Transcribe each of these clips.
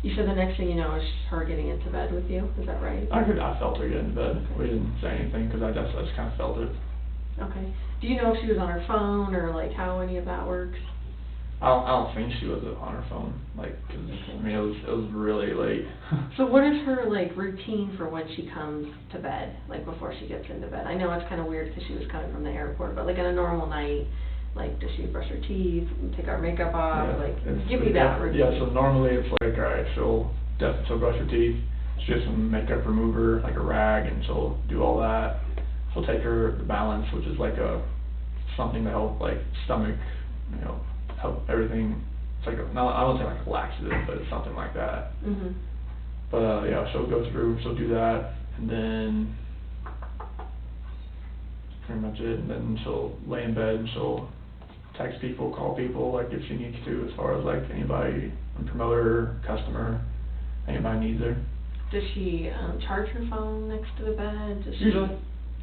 You said the next thing you know is her getting into bed with you, is that right? I felt her get into bed. Okay. We didn't say anything, because I just kind of felt it. Okay. Do you know if she was on her phone, or like how any of that works? I don't think she was on her phone, like, 'cause, I mean, it was really late. So what is her, like, routine for when she comes to bed, like, before she gets into bed? I know it's kind of weird because she was coming from the airport, but, like, on a normal night, like, does she brush her teeth, take her makeup off, Yeah, like, give me that routine. Yeah, so normally it's like, alright, she'll brush her teeth, she has some makeup remover, like a rag, and she'll do all that. She'll take her the balance, which is like something to help, like, stomach, you know, help everything. It's like I won't say like a laxative, but it's something like that. Mhm. But yeah, she'll go through, she'll do that, and then that's pretty much it. And then she'll lay in bed and she'll text people, call people, like if she needs to, as far as like anybody, a promoter, customer, anybody needs her. Does she charge her phone next to the bed? Does she? Usually.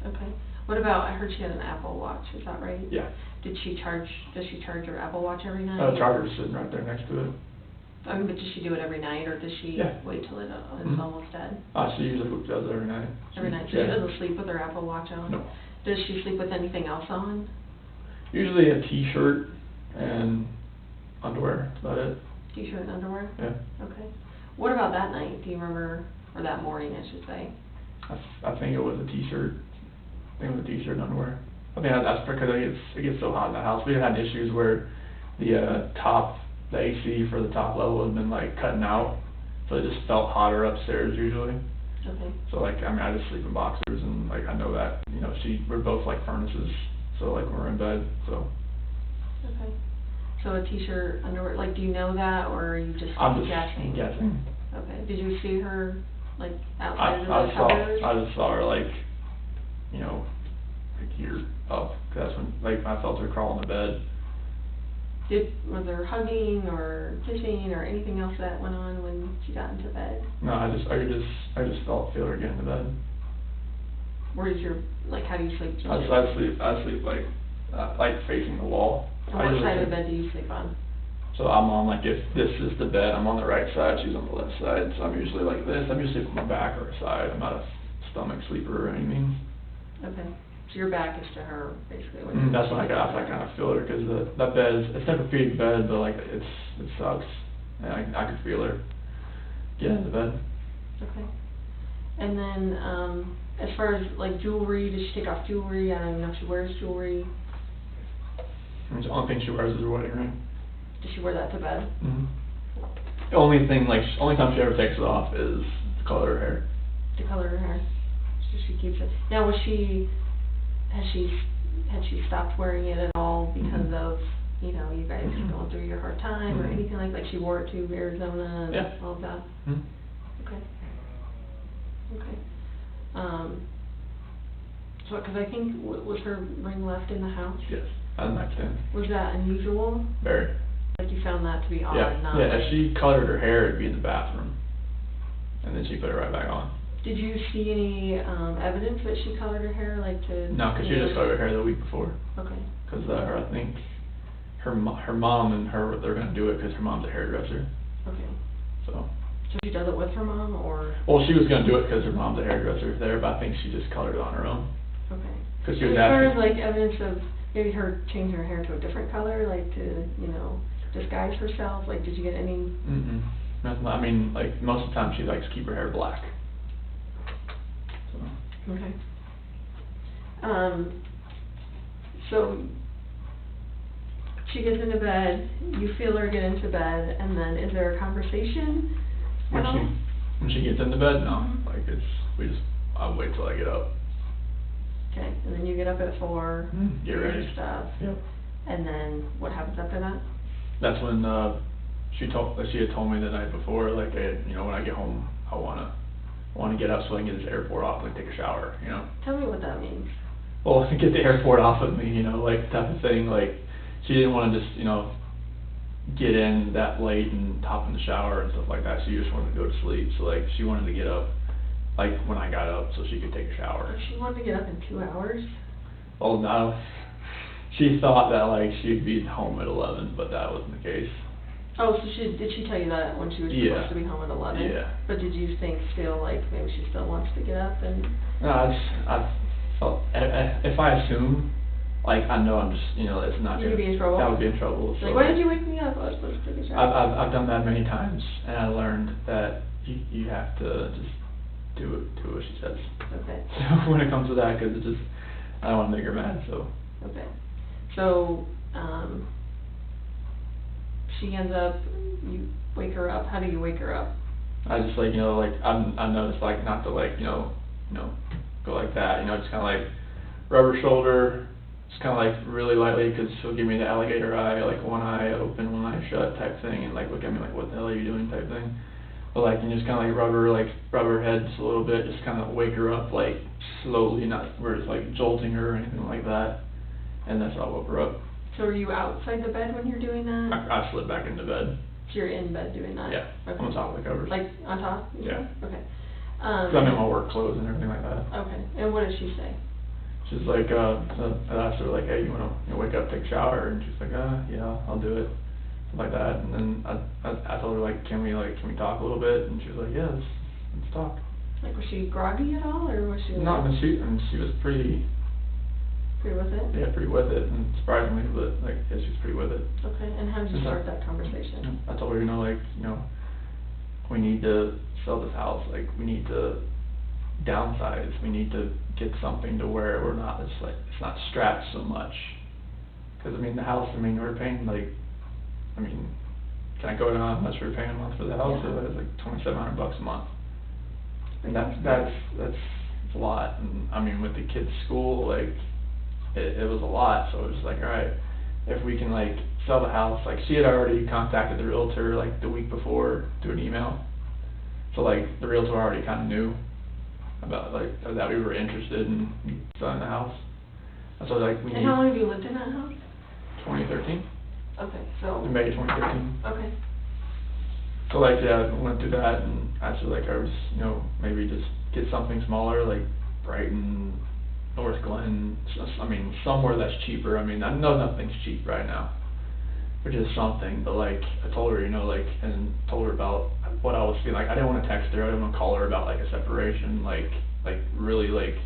Okay. What about, I heard she had an Apple Watch, is that right? Yeah. Does she charge her Apple Watch every night? Charger's sitting right there next to it. I mean, but does she do it every night, or does she wait till it's almost dead? She usually does it every night. Every night? So she doesn't sleep with her Apple Watch on? No. Does she sleep with anything else on? Usually a t-shirt and underwear, that's about it. T-shirt and underwear? Yeah. Okay. What about that night? Do you remember, or that morning, I should say? I think it was a t-shirt. I think it was a t-shirt and underwear. I think that's because it gets so hot in the house. We've had issues where the the AC for the top level has been like cutting out, so it just felt hotter upstairs usually. Okay. So like, I mean, I just sleep in boxers, and like, I know that, you know, we're both like furnaces, so like when we're in bed, so. Okay. So a t-shirt, underwear, like, do you know that, or are you just I'm just guessing? guessing. Okay. Did you see her, like, outside of the covers? I just saw her, like, you know, like here up, 'cause that's when, like, I felt her crawl in the bed. Was there hugging or kissing or anything else that went on when she got into bed? No, I just feel her get into bed. Where's your, like, how do you sleep? I sleep like facing the wall. And what side of the bed do you sleep on? So I'm on, like, if this is the bed, I'm on the right side, she's on the left side, so I'm usually like this. I'm usually on my back or side. I'm not a stomach sleeper or anything. Okay. So your back is to her, basically. That's when I kind of feel her, because that bed it's Tempur-Pedic bed, but like it sucks. And I could feel her get into bed. Okay. And then, as far as like jewelry, does she take off jewelry? I don't even know if she wears jewelry. The only thing she wears is her wedding ring. Does she wear that to bed? Mm-hmm. The only time she ever takes it off is to color her hair. To color her hair. So she keeps it. Now, had she stopped wearing it at all because of, you know, you guys going through your hard time or anything like she wore it to Arizona and all of that? Okay. Okay. So, because I think, was her ring left in the house? Yes, on the nightstand. Was that unusual? Very. Like you found that to be odd? Yeah, if she colored her hair, it'd be in the bathroom. And then she put it right back on. Did you see any evidence that she colored her hair, like to... No, because she just colored her hair the week before. Okay. Because I think her mom and her, they're going to do it because her mom's a hairdresser. Okay. So she does it with her mom, or...? Well, she was going to do it because her mom's a hairdresser there, but I think she just colored it on her own. Okay. Because she was asking... As far as, asking... like, evidence of maybe her changing her hair to a different color, like to, you know, disguise herself, like, did you get any... Nothing. I mean, like, most of the time she likes to keep her hair black. So. Okay. So she gets into bed, you feel her get into bed, and then is there a conversation at all? When she gets into bed, no. Like, I'll wait till I get up. Okay, and then you get up at 4, get do ready. your stuff. Yep. And then what happens after that? That's when she had told me the night before, like, hey, you know, when I get home, I wanna get up so I can get this airport off, like take a shower, you know. Tell me what that means. Well, to get the airport off of me, you know, like type of thing. Like, she didn't want to just, you know, get in that late and hop in the shower and stuff like that. She just wanted to go to sleep. So like, she wanted to get up, like when I got up, so she could take a shower. She wanted to get up in 2 hours? Well, no. She thought that like she'd be home at 11, but that wasn't the case. Oh, so did she tell you that when she was supposed to be home at 11? Yeah. But did you think still, like, maybe she still wants to get up and... No, I felt, if I assume, like, I know I'm just, it's not You'd be in trouble? I would be in trouble. So like, why did you wake me up? I was supposed to take a shower. I've done that many times, and I learned that you have to just do what she says. Okay. So when it comes to that, because I don't want to make her mad, so. Okay. So, she ends up, you wake her up. How do you wake her up? I just like, I noticed like not to like, go like that, just kind of like rub her shoulder, just kind of like really lightly, because she'll give me the alligator eye, like one eye open, one eye shut type thing, and like look at me like, what the hell are you doing type thing. But like, and just kind of like rub her head just a little bit, just kind of wake her up like slowly, not where it's like jolting her or anything like that, and that's how I woke her up. So are you outside the bed when you're doing that? I slid back into bed. So you're in bed doing that? Yeah, okay. On top of the covers. Like, on top? Yeah. Okay. Cause I'm in my work clothes and everything like that. Okay, and what did she say? She's like, I asked her like, hey, you wanna wake up, take a shower? And she's like, yeah, I'll do it. Like that, and then I told her like, can we talk a little bit? And she was like, yeah, let's talk. Like, was she groggy at all, or was she? No, she was pretty. Pretty with it? Yeah, pretty with it, and surprisingly, but like, yeah, she was pretty with it. Okay, and how did you start that conversation? I told her, we need to sell this house, like, we need to downsize, we need to get something to where we're not, it's not strapped so much. Cause I mean, the house, we're paying like, can I go down how much we're paying a month for the house? Yeah. It's like $2,700 a month. And that's a lot, and with the kids' school, like, it was a lot, so it was like, alright, if we can like sell the house, like she had already contacted the realtor like the week before through an email, so like the realtor already kind of knew about like that we were interested in selling the house, and so like And how long have you lived in that house? 2013. Okay, so. In May 2013. Okay. So like, yeah, I went through that, and actually like I was, maybe just get something smaller, like Brighton, North Glen, somewhere that's cheaper. I know nothing's cheap right now, but just something. But like, I told her, and told her about what I was feeling. Like, I didn't want to text her, I didn't want to call her about like a separation, like really like,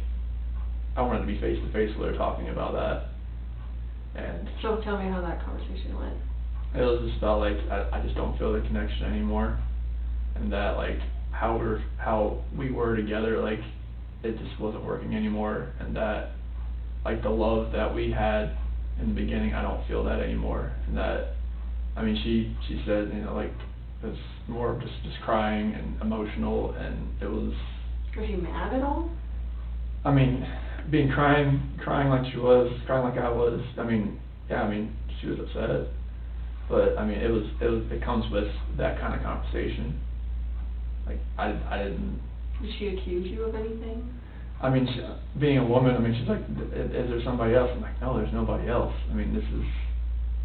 I wanted to be face to face with her talking about that. And so tell me how that conversation went. It was just about like, I just don't feel the connection anymore, and that like how we were together, like, it just wasn't working anymore, and that like the love that we had in the beginning, I don't feel that anymore. And that, she said, like, it was more of just crying and emotional, and it was. Was she mad at all? Crying like she was, crying like I was. She was upset, but it comes with that kind of conversation. Like, I didn't. Did she accuse you of anything? Being a woman, she's like, is there somebody else? I'm like, no, there's nobody else.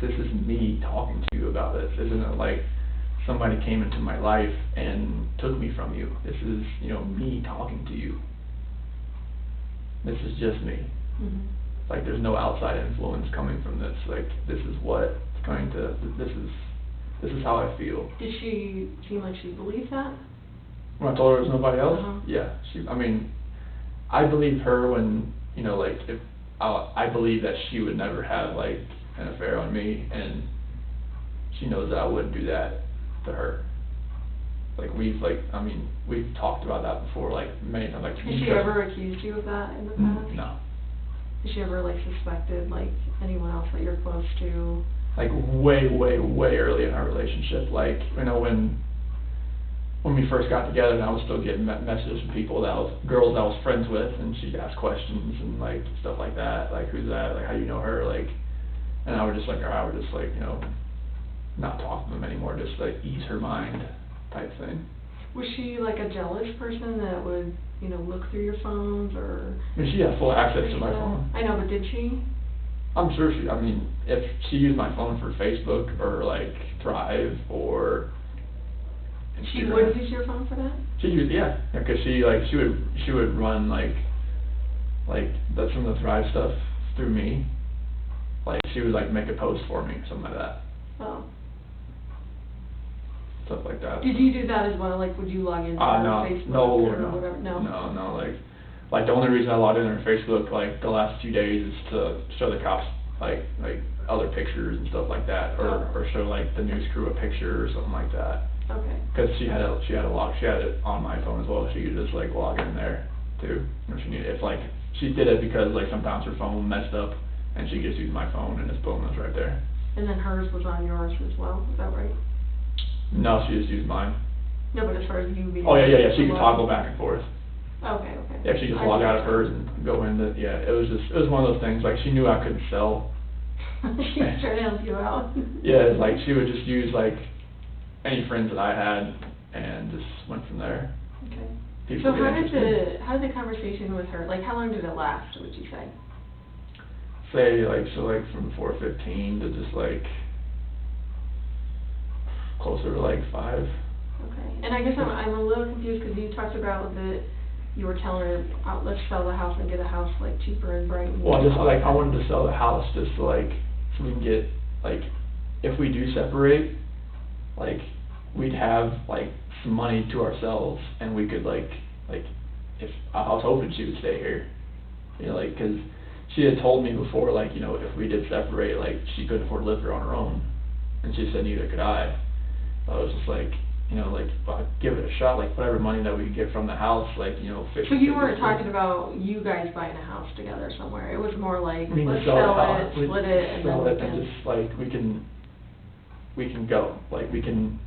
This is me talking to you about this. Isn't it like somebody came into my life and took me from you? This is, me talking to you. This is just me. Mm-hmm. Like, there's no outside influence coming from this. Like, this is how I feel. Did she seem like she believed that? When I told her there was nobody else? Uh-huh. Yeah. I believe her when, if I believe that she would never have, like, an affair on me, and she knows that I wouldn't do that to her. Like, we've talked about that before, like, many times. Like, has she ever accused you of that in the past? No. Has she ever, like, suspected, like, anyone else that you're close to? Like, way, way, way early in our relationship. Like, when we first got together, and I was still getting messages from girls I was friends with, and she'd ask questions and like stuff like that, like, who's that, like, how do you know her, like, and I would just not talk to them anymore, just like ease her mind type thing. Was she like a jealous person that would, look through your phones, or? She had full access to my phone. I know, but did she? I'm sure if she used my phone for Facebook or like Thrive or Instagram. She would use your phone for that? She used, yeah, because she would run like some of the Thrive stuff through me. Like, she would like make a post for me, something like that. Oh. stuff like that. Did you do that as well? Like, would you log into No, Facebook no, or no, whatever? no, like the only reason I logged in on Facebook, like, the last few days is to show the cops, like, other pictures and stuff like that, or show, like, the news crew a picture or something like that. Okay. Cause she had it on my phone as well, she could just, like, log in there, too, if she needed, she did it because, like, sometimes her phone messed up, and she just used my phone, and it's boom, it's right there. And then hers was on yours as well, is that right? No, she just used mine. No, but as far as you being. Oh, yeah, she could toggle back and forth. Okay. Yeah, she just log out of hers and go into, it was one of those things, like, she knew I couldn't sell. She was trying to help you out. Yeah, it's like, she would just use, like, any friends that I had, and just went from there. Okay. People So get interested. how did the conversation with her, like, how long did it last, would you say? Say, like, from 4:15 to just, like, closer to, like, 5. Okay, and I guess I'm a little confused, because you talked about that you were telling her, let's sell the house and get a house, like, cheaper in Brighton. Well, I wanted to sell the house just to, like, so we can get, like, if we do separate, like, we'd have, like, some money to ourselves, and we could, like, if, I was hoping she would stay here, you know, like, cause she had told me before, like, you know, if we did separate, like, she couldn't afford to live here on her own, and she said neither could I. I was just like, you know, like, give it a shot, like, whatever money that we could get from the house, like, you know, 50. So you weren't talking about you guys buying a house together somewhere, it was more like, I mean, let's sell sell it, it, split it, and then sell we it, and can. just, like, we can go, like, we can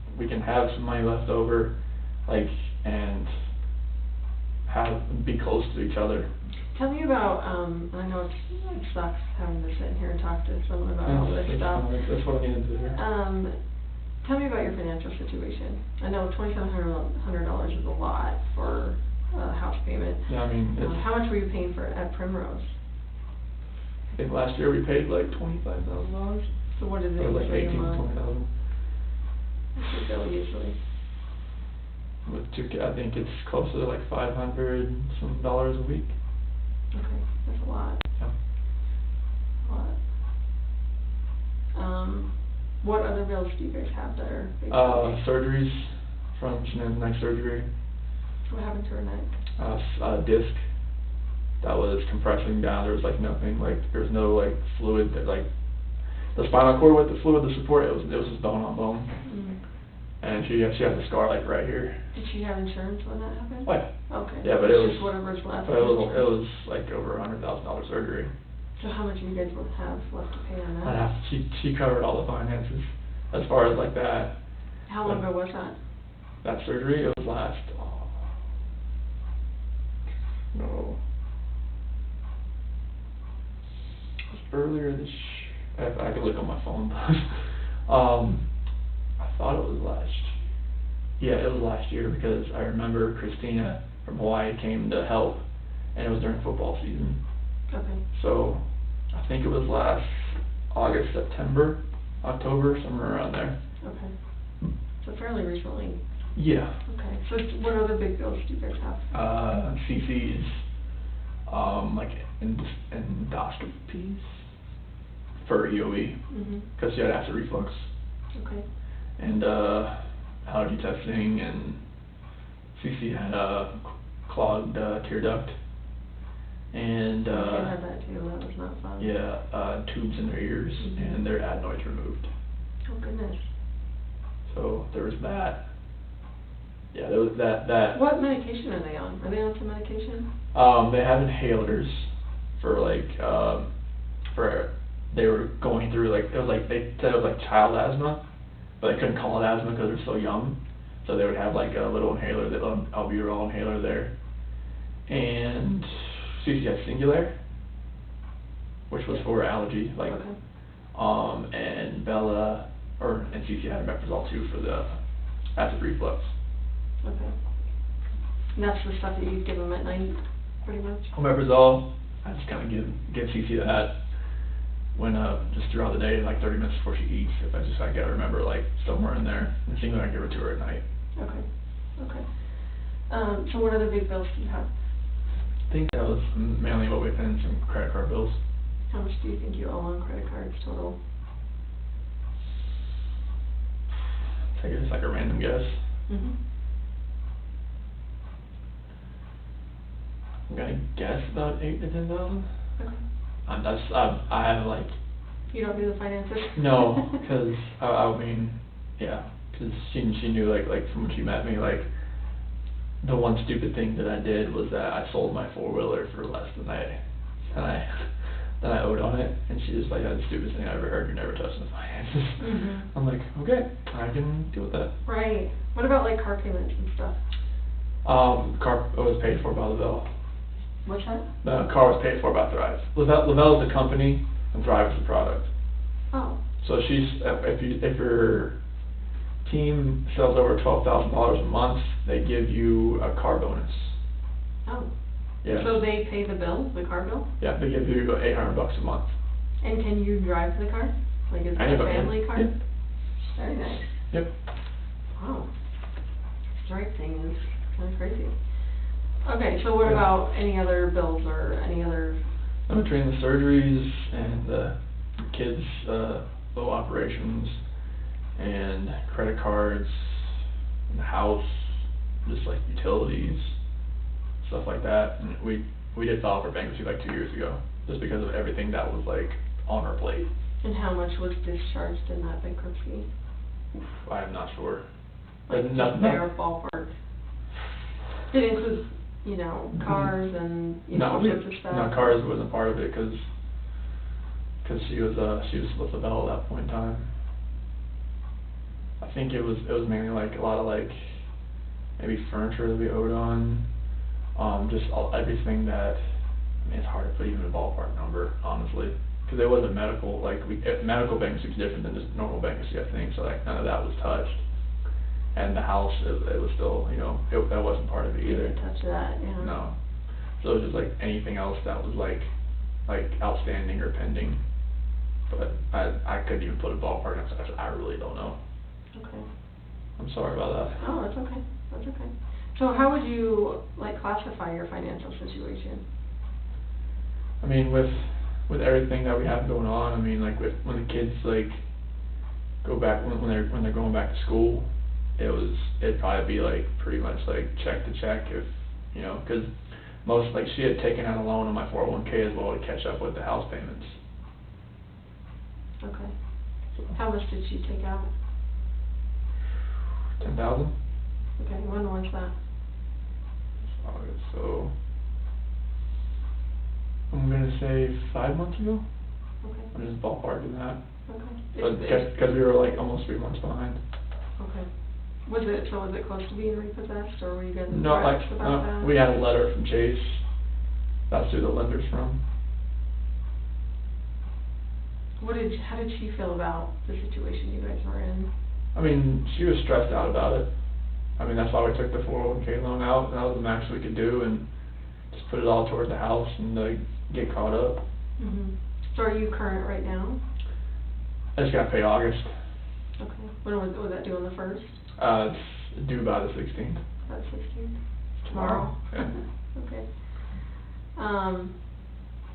have some money left over, like, and be close to each other. Tell me about, I know it sucks having to sit here and talk to someone about all this stuff. That's what I needed to do. Tell me about your financial situation. I know $2,700 is a lot for a house payment. Yeah, I mean, How much were you paying at Primrose? I think last year we paid like $25,000. So what is it Or like usually a 18, month? 20,000. What's your bill usually? With 2K, I think it's closer to like $500 some dollars a week. Okay, that's a lot. Yeah. A lot. What other bills do you guys have that are big? Surgeries from Shenan's neck surgery. What happened to her neck? Disc that was compressing down. There was like nothing, like there was no like fluid that like the spinal cord with the fluid, the support. It was just bone on bone. Mm. And she has a scar like right here. Did she have insurance when that happened? Oh yeah. Okay. Yeah, but it was just whatever's left. But it was like over $100,000 surgery. So how much do you guys will have left to pay on that? She covered all the finances as far as like that. How long ago was that? That surgery, it was last. No. It was earlier this. I could look on my phone. I thought it was last. Yeah, it was last year because I remember Christina from Hawaii came to help, and it was during football season. Okay. So, I think it was last August, September, October, somewhere around there. Okay. So fairly recently. Yeah. Okay. So what other big bills do you guys have? CC's, like endoscopies for EOE, because she had acid reflux. Okay. And allergy testing, and CC had a clogged tear duct. And I had that too, that was not fun. yeah, tubes in their ears, and their adenoids removed. Oh goodness. So there was that. Yeah, there was that. What medication are they on? Are they on some medication? They have inhalers for like they were going through like it was like they said it was like child asthma, but they couldn't call it asthma because they're so young. So they would have like a little inhaler, the albuterol inhaler there, and CC had Singulair, which was for allergy, like, okay. And Bella, and CC had omeprazole too for the acid reflux. Okay. And that's the stuff that you give them at night, pretty much? Omeprazole, I just kind of give CC that when, just throughout the day, like 30 minutes before she eats, if I gotta remember, like, somewhere in there, and Singulair I give it to her at night. Okay, okay. So what other big bills do you have? I think that was mainly what we paid, and some credit card bills. How much do you think you owe on credit cards total? I take it as like a random guess. Mhm. I'm gonna guess about 8 to 10,000. Okay. I have like, You don't do the finances? no, cause I mean, yeah, cause she knew like from when she met me, like, the one stupid thing that I did was that I sold my 4-wheeler for less than I owed on it, and she just like, that's the stupidest thing I ever heard, you're never touching the finances. Mhm. I'm like, okay, I can deal with that. Right. What about like car payments and stuff? Car was paid for by Lavelle. What's that? The car was paid for by Thrive. Lavelle is the company, and Thrive is the product. Oh. So if your team sells over $12,000 a month, they give you a car bonus. Oh. Yeah. So they pay the bill, the car bill? Yeah, they give you $800 a month. And can you drive the car? Like, is it a Anybody can. family car? Yep. Very nice. Yep. Wow. Strike thing is kind of crazy. Okay, so what Yeah. about any other bills or any other? In between the surgeries and the kids' little operations and credit cards and the house, just like utilities, stuff like that. And we did file for bankruptcy like 2 years ago, just because of everything that was like on our plate. And how much was discharged in that bankruptcy? Oof, I am not sure. Like, But just bare ballpark. Did it include, you know, cars and, you know, all sorts of stuff? No, cars wasn't part of it, cause she was with Lavelle at that point in time. I think it was mainly like a lot of like maybe furniture that we owed on, just everything that, I mean, it's hard to put even a ballpark number, honestly, because it wasn't medical, like medical bankruptcy is different than just normal bankruptcy, I think, so like none of that was touched. And the house, it was still, you know, that wasn't part of it You either. didn't touch that, yeah. No. So it was just like anything else that was like outstanding or pending. But I couldn't even put a ballpark on it. I really don't know. Okay. I'm sorry about that. Oh, that's okay, that's okay. So how would you, like, classify your financial situation? I mean, with everything that we have going on, I mean, like when the kids like go back when they're going back to school, it'd probably be like pretty much like check to check, if you know, because most, like, she had taken out a loan on my 401k as well to catch up with the house payments. Okay. How much did she take out? 10,000. Okay, when was that? So I'm gonna say 5 months ago. Okay. I'm just ballparking that. Okay. Because we were like almost 3 months behind. Okay. Was it close to being repossessed, or were you guys No, like, embarrassed about that? we had a letter from Chase. That's who the lender's from. How did she feel about the situation you guys were in? I mean, she was stressed out about it. I mean, that's why we took the 401k loan out. That was the max we could do, and just put it all towards the house and like get caught up. Mhm. So are you current right now? I just gotta pay August. Okay. When was that due on the 1st? It's due by the 16th. About 16th? Tomorrow? Yeah. Okay.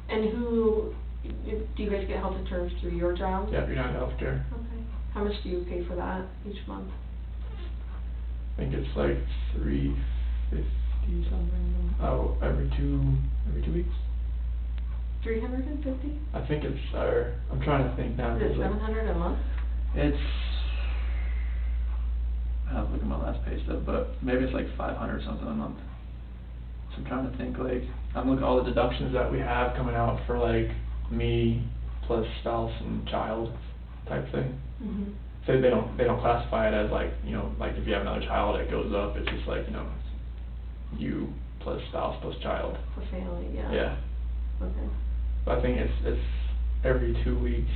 And do you guys get health insurance through your job? Yeah, United Healthcare. Okay. How much do you pay for that each month? I think it's like $350 something. Oh, every two weeks. 350? I think it's I'm trying to think now. Is it 700 a month? It's, I have to look at my last pay stub, but maybe it's like 500 something a month. So I'm trying to think, like, I'm looking at all the deductions that we have coming out for like me plus spouse and child type thing. Mhm. So they don't classify it as like, you know, like if you have another child, it goes up. It's just like, you know, you plus spouse plus child. For family, yeah. Yeah. Okay. But I think it's every 2 weeks.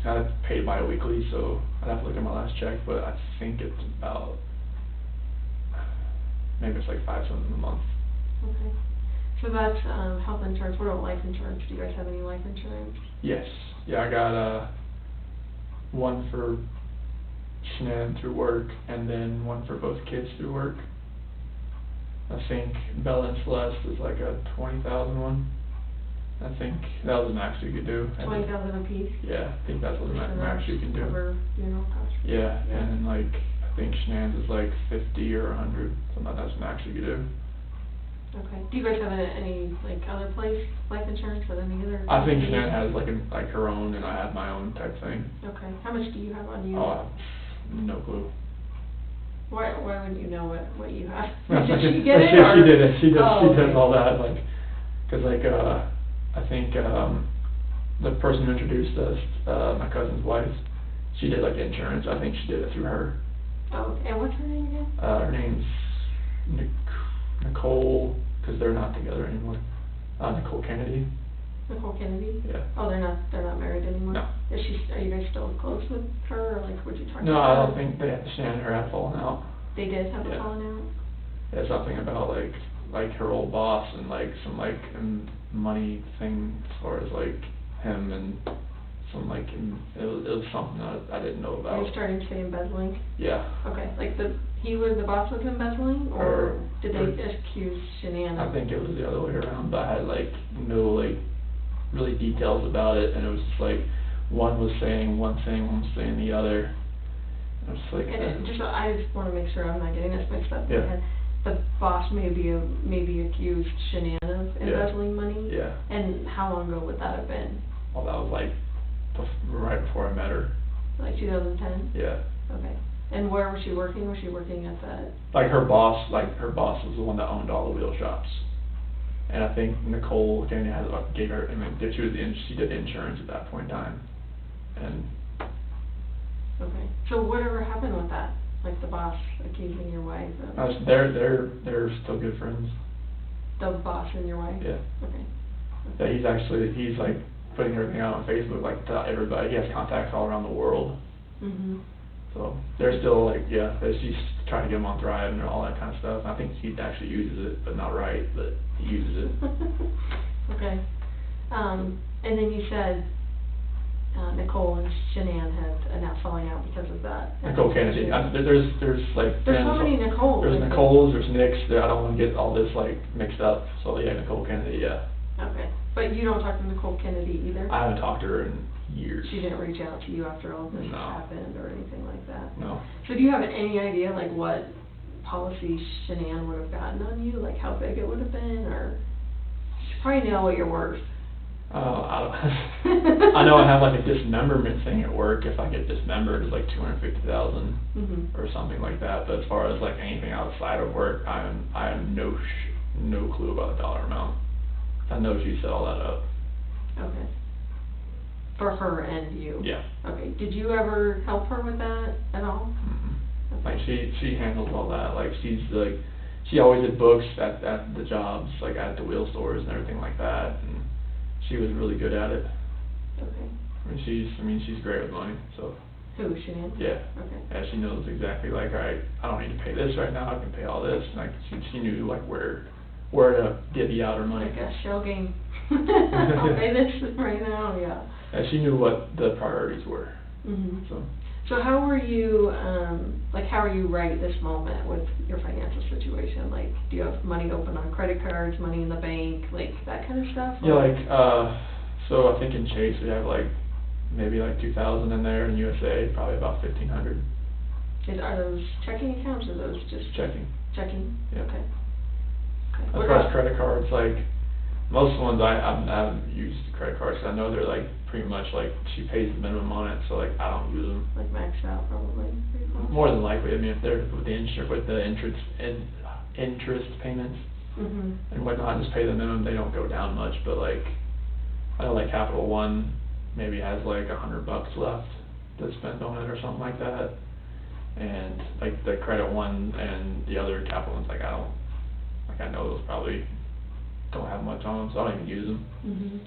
I paid bi-weekly, so I'd have to look at my last check, but I think it's about, maybe it's like 5 something a month. Okay. So that's health insurance. What about life insurance? Do you guys have any life insurance? Yes. Yeah, I got one for Shanann through work, and then one for both kids through work. I think Bella and Celeste is like a 20,000 one. I think that was the max you could do. 20,000 a piece? Yeah, I think that's what the And max you can do. cover funeral costs? Yeah, Yeah. and like, I think Shenan's is like 50 or 100, so that's max you could do. Okay. Do you guys have any like other place life insurance with any other? I think Shenan has like her own, and I have my own type thing. Okay. How much do you have on you? Oh, no clue. Why wouldn't you know what you have? Did she get it? She did it. She does. Oh, she does okay. all that. Like, cause like I think the person who introduced us, my cousin's wife, she did like insurance. I think she did it through her. Oh, and what's her name again? Her name's Nicole, because they're not together anymore. Nicole Kennedy. Nicole Kennedy? Yeah. Oh, they're not married anymore? No. Are you guys still close with her, or like, would you talk to her? No, I don't think Shannon and her had fallen out. They did have a Yeah. falling out? Yeah, something about like her old boss and like some like money thing as far as like him and some like it was something that I didn't know about. Are you starting to say embezzling? Yeah. Okay, like the boss was embezzling, or did they accuse Shanann? I think it was the other way around, but I had like no like really details about it, and it was just like one was saying one thing, one was saying the other. And I was like, I just want to make sure I'm not getting this mixed up in my Yeah. head. The boss maybe accused Shanann of embezzling money? Yeah. And how long ago would that have been? Well, that was like right before I met her. Like 2010? Yeah. Okay. And where was she working? Was she working at that? Like her boss was the one that owned all the wheel shops. And I think Nicole Kennedy gave her, she did insurance at that point in time. And Okay. So whatever happened with that? Like the boss accusing your wife of? they're still good friends. The boss and your wife? Yeah. Okay. Yeah, he's like putting everything out on Facebook, like to everybody. He has contacts all around the world. Mhm. So they're still like, she's trying to get him on Thrive and all that kind of stuff. I think he actually uses it, but not right, but he uses it. Okay. And then you said Nicole and Shanann had now falling out because of that. Nicole Kennedy. There's like there's so many Nicoles. There's Nicole's, there's Nick's. I don't want to get all this like mixed up. So yeah, Nicole Kennedy. Yeah. Okay, but you don't talk to Nicole Kennedy either? I haven't talked to her in years. She didn't reach out to you after all this No. happened or anything like that? No. So do you have any idea like what policy Shanann would have gotten on you? Like how big it would have been, or you probably know what you're worth. I don't. I know I have like a dismemberment thing at work. If I get dismembered, it's like $250,000 or something like that. But as far as like anything outside of work, I have no clue about the dollar amount. I know she set all that up. Okay. For her and you? Yeah. Okay. Did you ever help her with that at all? Mm-hmm. Like she handles all that. Like she always did books at the jobs, like at the wheel stores and everything like that. And she was really good at it. Okay. I mean she's great with money. So. Who, Shanann? Yeah. Okay. Yeah, she knows exactly like, all right, I don't need to pay this right now. I can pay all this. And like she knew like where to divvy out her money. Like a shell game. I'll pay this right now. Yeah. And she knew what the priorities were. Mhm. So how are you, how are you right this moment with your financial situation? Like, do you have money open on credit cards, money in the bank, like that kind of stuff? yeah, like so I think in Chase we have like maybe like 2,000 in there. In USA probably about 1,500. Are those checking accounts or those just Checking. Checking. Yeah. Okay. As far as credit cards, like most ones I haven't used credit cards. I know they're like pretty much like she pays the minimum on it, so like I don't use them. Like maxed out probably. More than likely, I mean if they're with the interest payments and whatnot, just pay the minimum. They don't go down much, but like I know like Capital One maybe has like $100 left to spend on it or something like that, and like the Credit One and the other Capital Ones, like I know those probably don't have much on them, so I don't even use them.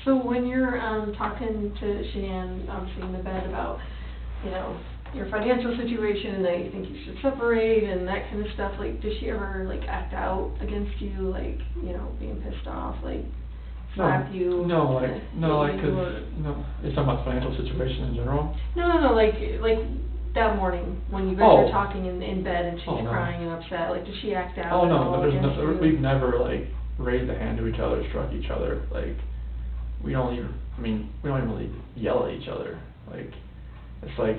So when you're talking to Shanann, obviously in the bed about, your financial situation and that you think you should separate and that kind of stuff, like does she ever like act out against you, like, being pissed off, like slap you? No, it's talking about financial situation in general. No, like that morning when you guys are talking in bed and she's crying and upset, like does she act out? Oh no, we've never like raised a hand to each other, struck each other, like we don't even really yell at each other. Like it's like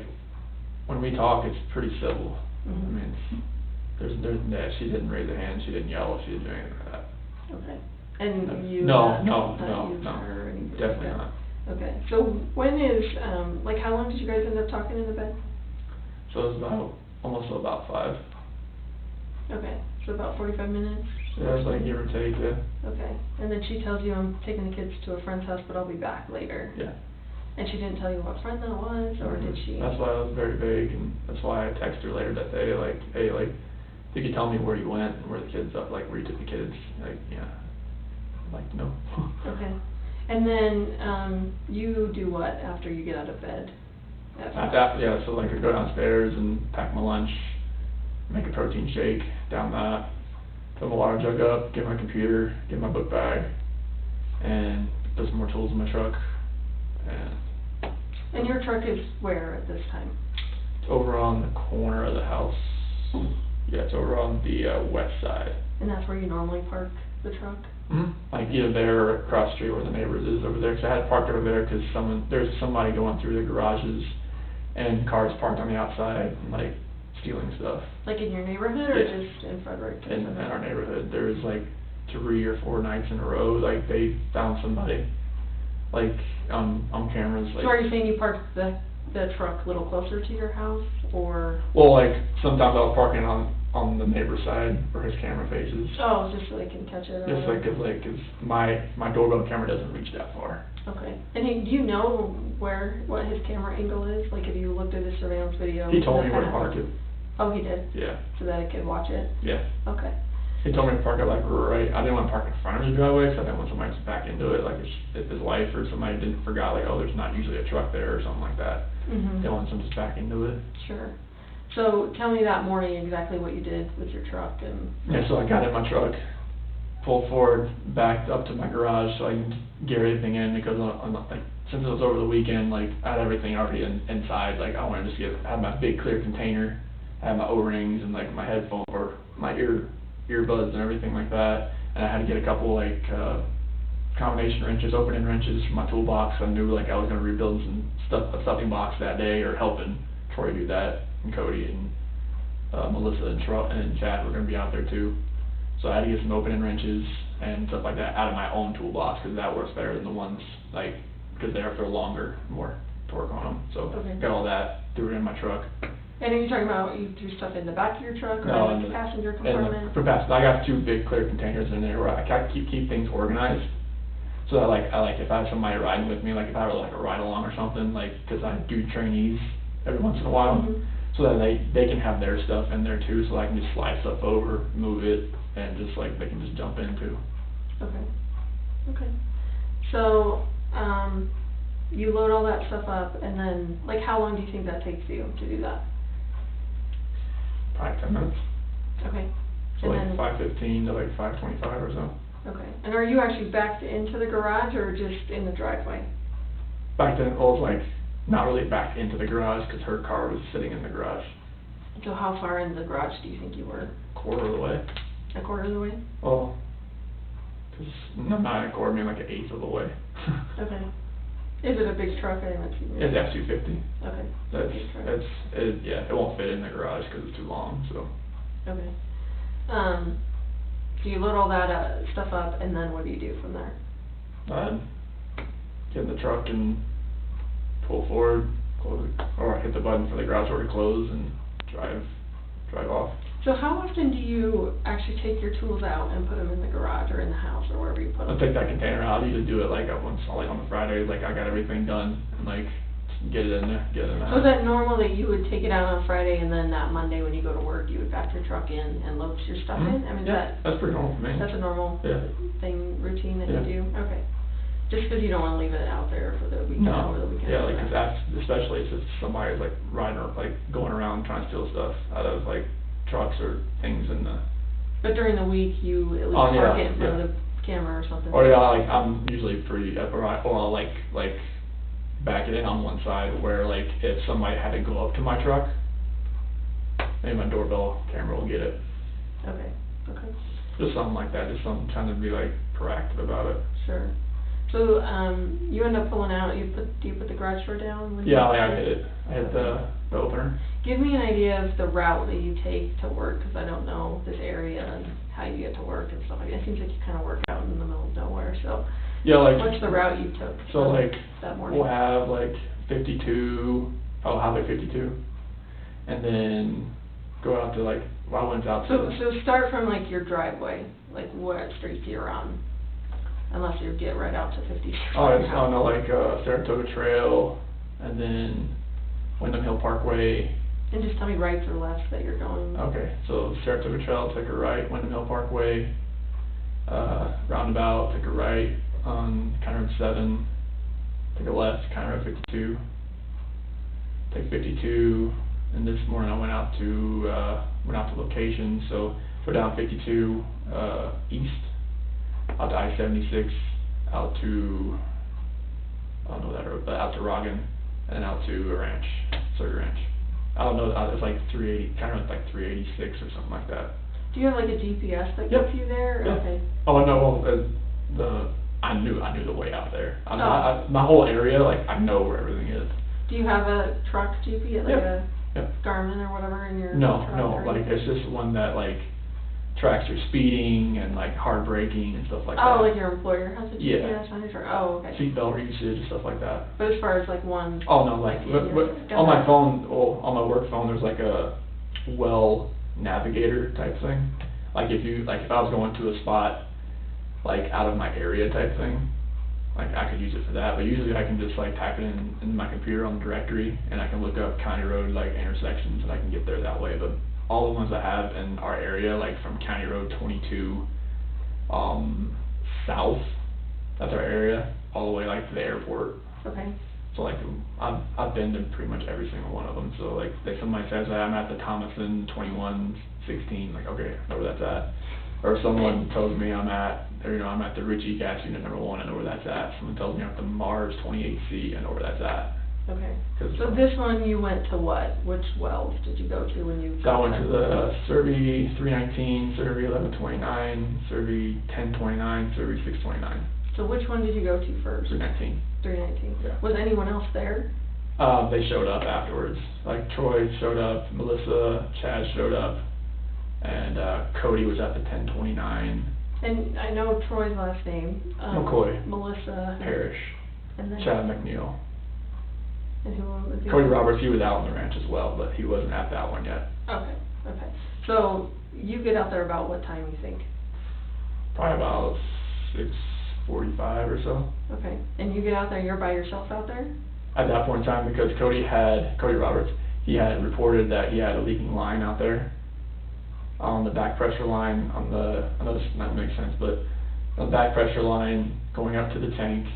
when we talk, it's pretty civil. I Mhm. mean, yeah, she didn't raise a hand, she didn't yell, she didn't do anything like that. Okay. And you No, not use no, her or anything like definitely that? not. Okay, so when is, like, how long did you guys end up talking in the bed? So it was almost about 5. Okay, so about 45 minutes? Yeah, it was like give or take, yeah. Okay, and then she tells you, I'm taking the kids to a friend's house, but I'll be back later. Yeah. And she didn't tell you what friend that was, or did she? That's why I was very vague, and that's why I texted her later that day, like, hey, like, if you could tell me where you went, and where the kids are, like, where you took the kids, like, yeah, I'd like to know. Okay, and then, you do what after you get out of bed? Yeah, so like I go downstairs and pack my lunch, make a protein shake, down that, fill my water jug up, get my computer, get my book bag, and put some more tools in my truck, and And your truck is where at this time? it's over on the corner of the house. Yeah, it's over on the west side. And that's where you normally park the truck? Mm-hmm. Like either there or across the street where the neighbors is over there, 'cause I had parked over there 'cause there's somebody going through the garages and cars parked on the outside and like stealing stuff. Like in your neighborhood or Yeah. just in Frederick? In our neighborhood, there was like 3 or 4 nights in a row, like they found somebody, like on cameras, like. So are you saying you parked the truck a little closer to your house, or? Well, like sometimes I was parking on the neighbor's side where his camera faces. Oh, just so they can catch it? Just like, 'cause my doorbell camera doesn't reach that far. Okay, and do you know what his camera angle is? Like, have you looked at his surveillance video? He told me where to park it. Oh, he did? Yeah. So that it could watch it? Yeah. Okay. He told me to park it like right, I didn't want to park in front of the driveway, 'cause I didn't want somebody to back into it, like if his wife or somebody didn't forgot, like, oh, there's not usually a truck there or something like that. Mhm. They want someone to back into it. Sure. So tell me that morning exactly what you did with your truck and. Yeah, so I got in my truck, pulled forward, backed up to my garage so I can get everything in, because like, since it was over the weekend, like, I had everything already inside, like, I wanted to just have my big clear container, I had my O-rings and like my headphone, or my earbuds and everything like that, and I had to get a couple like, combination wrenches, opening wrenches from my toolbox. I knew like I was gonna rebuild a stuffing box that day, or helping Troy do that, and Cody and Melissa and Chad were gonna be out there too. So I had to get some opening wrenches and stuff like that out of my own toolbox, because that works better than the ones, like, because they're longer, more torque on them. So Okay. got all that, threw it in my truck. And are you talking about you threw stuff in the back of your truck, or No, in the passenger And compartment? for passenger, I got 2 big clear containers in there where I keep things organized. So that I like if I have somebody riding with me, like if I have like a ride along or something, like, 'cause I do trainees every once in a while. Mhm. So that they can have their stuff in there too, so I can just slide stuff over, move it, and just like, they can just jump in too. Okay. Okay. So, you load all that stuff up, and then, like, how long do you think that takes you to do that? Probably 10 minutes. Okay. So And like then- 5:15 to like 5:25 or so. Okay. And are you actually backed into the garage, or just in the driveway? Back then, I was like, not really back into the garage, 'cause her car was sitting in the garage. So how far in the garage do you think you were? Quarter of the way. A quarter of the way? Well, 'cause not a quarter, I mean like 1/8 of the way. Okay. Is it a big truck? I haven't seen it. It's F-250. Okay. Big truck. Yeah, it won't fit in the garage 'cause it's too long, so. Okay. So you load all that stuff up, and then what do you do from there? Get in the truck and pull forward, close it, or hit the button for the garage door to close and drive off. So how often do you actually take your tools out and put them in the garage or in the house or wherever you put them? I'll take that container out, I usually do it like once, like on the Friday, like I got everything done, and like, get it in there, get it in the house. So is that normal that you would take it out on Friday, and then that Monday when you go to work, you would back your truck in and load your stuff in? I mean, Yeah, that's pretty normal for me. that's a normal Yeah. routine that Yeah. you do? Okay. Just 'cause you don't wanna leave it out there for the weekend, No, over the weekend? yeah, like, 'cause that's, especially if somebody's like riding or like going around trying to steal stuff out of like trucks or things in the. But during the week, you at least Oh, yeah, park it in front yeah. of the camera or something? Or yeah, like, I'm usually pretty upright, or I'll like back it in on one side where like if somebody had to go up to my truck, maybe my doorbell camera will get it. Okay, okay, Just something like that, just something, trying to be like proactive about it. sure. So, you end up pulling out, do you put the garage door down? When Yeah, like I hit it. I hit the opener. Give me an idea of the route that you take to work, because I don't know this area and how you get to work and stuff like that. It seems like you kind of work out in the middle of nowhere, so. Yeah, like. What's the route you took? So like, that morning? we'll have like 52, Highway 52, and then go out to like, I went out to. So start from like your driveway, like what streets you're on, unless you get right out to 50. Oh, it's on the like, Saratoga Trail, and then Wyndham Hill Parkway. And just tell me rights or lefts that you're going. Okay, so Saratoga Trail, take a right, Wyndham Hill Parkway, roundabout, take a right on County Road 7, take a left, County Road 52, take 52, and this morning I went out to location, so go down 52, east, out to I-76, out to, I don't know that road, but out to Rogan, and then out to a ranch, Sawyer Ranch. I don't know, it's like 380, kind of like 386 or something like that. Do you have like a GPS that Yep. gets you there? Yep. Okay. Oh, no, well, I knew the way out there. My whole area, like, I know where everything is. Do you have a truck GPS, like Yep. a Yep. Garmin or whatever in your No, truck? no, or like, anything? it's just one that, like, tracks your speeding and, like, hard braking and stuff like that. Oh, like your employer has a Yeah. GPS on your truck? Oh, okay. Seatbelt usage and stuff like that. But as far as like one. Oh, no, like, in your- on my phone, well, on my work phone, there's like a well navigator type thing. Like if I was going to a spot, like out of my area type thing, like I could use it for that, but usually I can just like type it in my computer on the directory, and I can look up county road, like intersections, and I can get there that way. But all the ones I have in our area, like from County Road 22, south, that's our area, all the way like to the airport. Okay. So like, I've been to pretty much every single one of them, so like, if somebody says that I'm at the Thomason 2116, like, okay, I know where that's at. Or someone tells me I'm at the Ritchie gas unit number 1, I know where that's at. Someone tells me I'm at the Mars 28C, I know where that's at. Okay. 'Cause, So this one you went to what? Which wells did you go to when you? So I went to the Survey 319, Survey 1129, Survey 1029, Survey 629. So which one did you go to first? 319. 319. Yeah. Was anyone else there? They showed up afterwards. Like Troy showed up, Melissa, Chad showed up, and Cody was at the 1029. And I know Troy's last name. McCoy. Melissa. Parrish. And then. Chad McNeil. And who was the Cody other? Roberts, he was out on the ranch as well, but he wasn't at that one yet. Okay, okay. So you get out there about what time you think? Probably about 6:45 or so. Okay. And you get out there, you're by yourself out there? At that point in time, because Cody Roberts, he had reported that he had a leaking line out there on the back pressure line on the, I know this might make sense, but the back pressure line going up to the tank,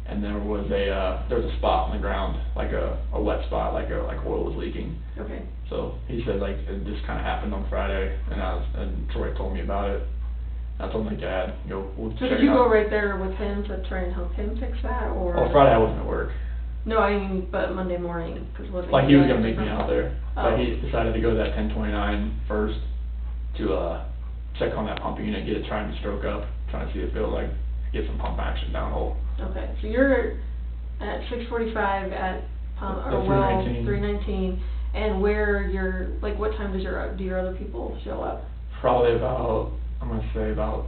and there was a spot on the ground, like a wet spot, like oil was leaking. Okay. So he said like it just kind of happened on Friday, and Troy told me about it. I told my dad, we'll check it out. So did you go right there with him to try and help him fix that, or? Oh, Friday I wasn't at work. No, I mean, but Monday morning, because wasn't. Like he was gonna make me out there, Oh. but he decided to go to that 1029 first to check on that pumping unit, get it trying to stroke up, trying to see if it'll like get some pump action downhole. Okay, so you're at 6:45 at The well 319. 319, and where you're like, what time do your other people show up? Probably about, I'm gonna say about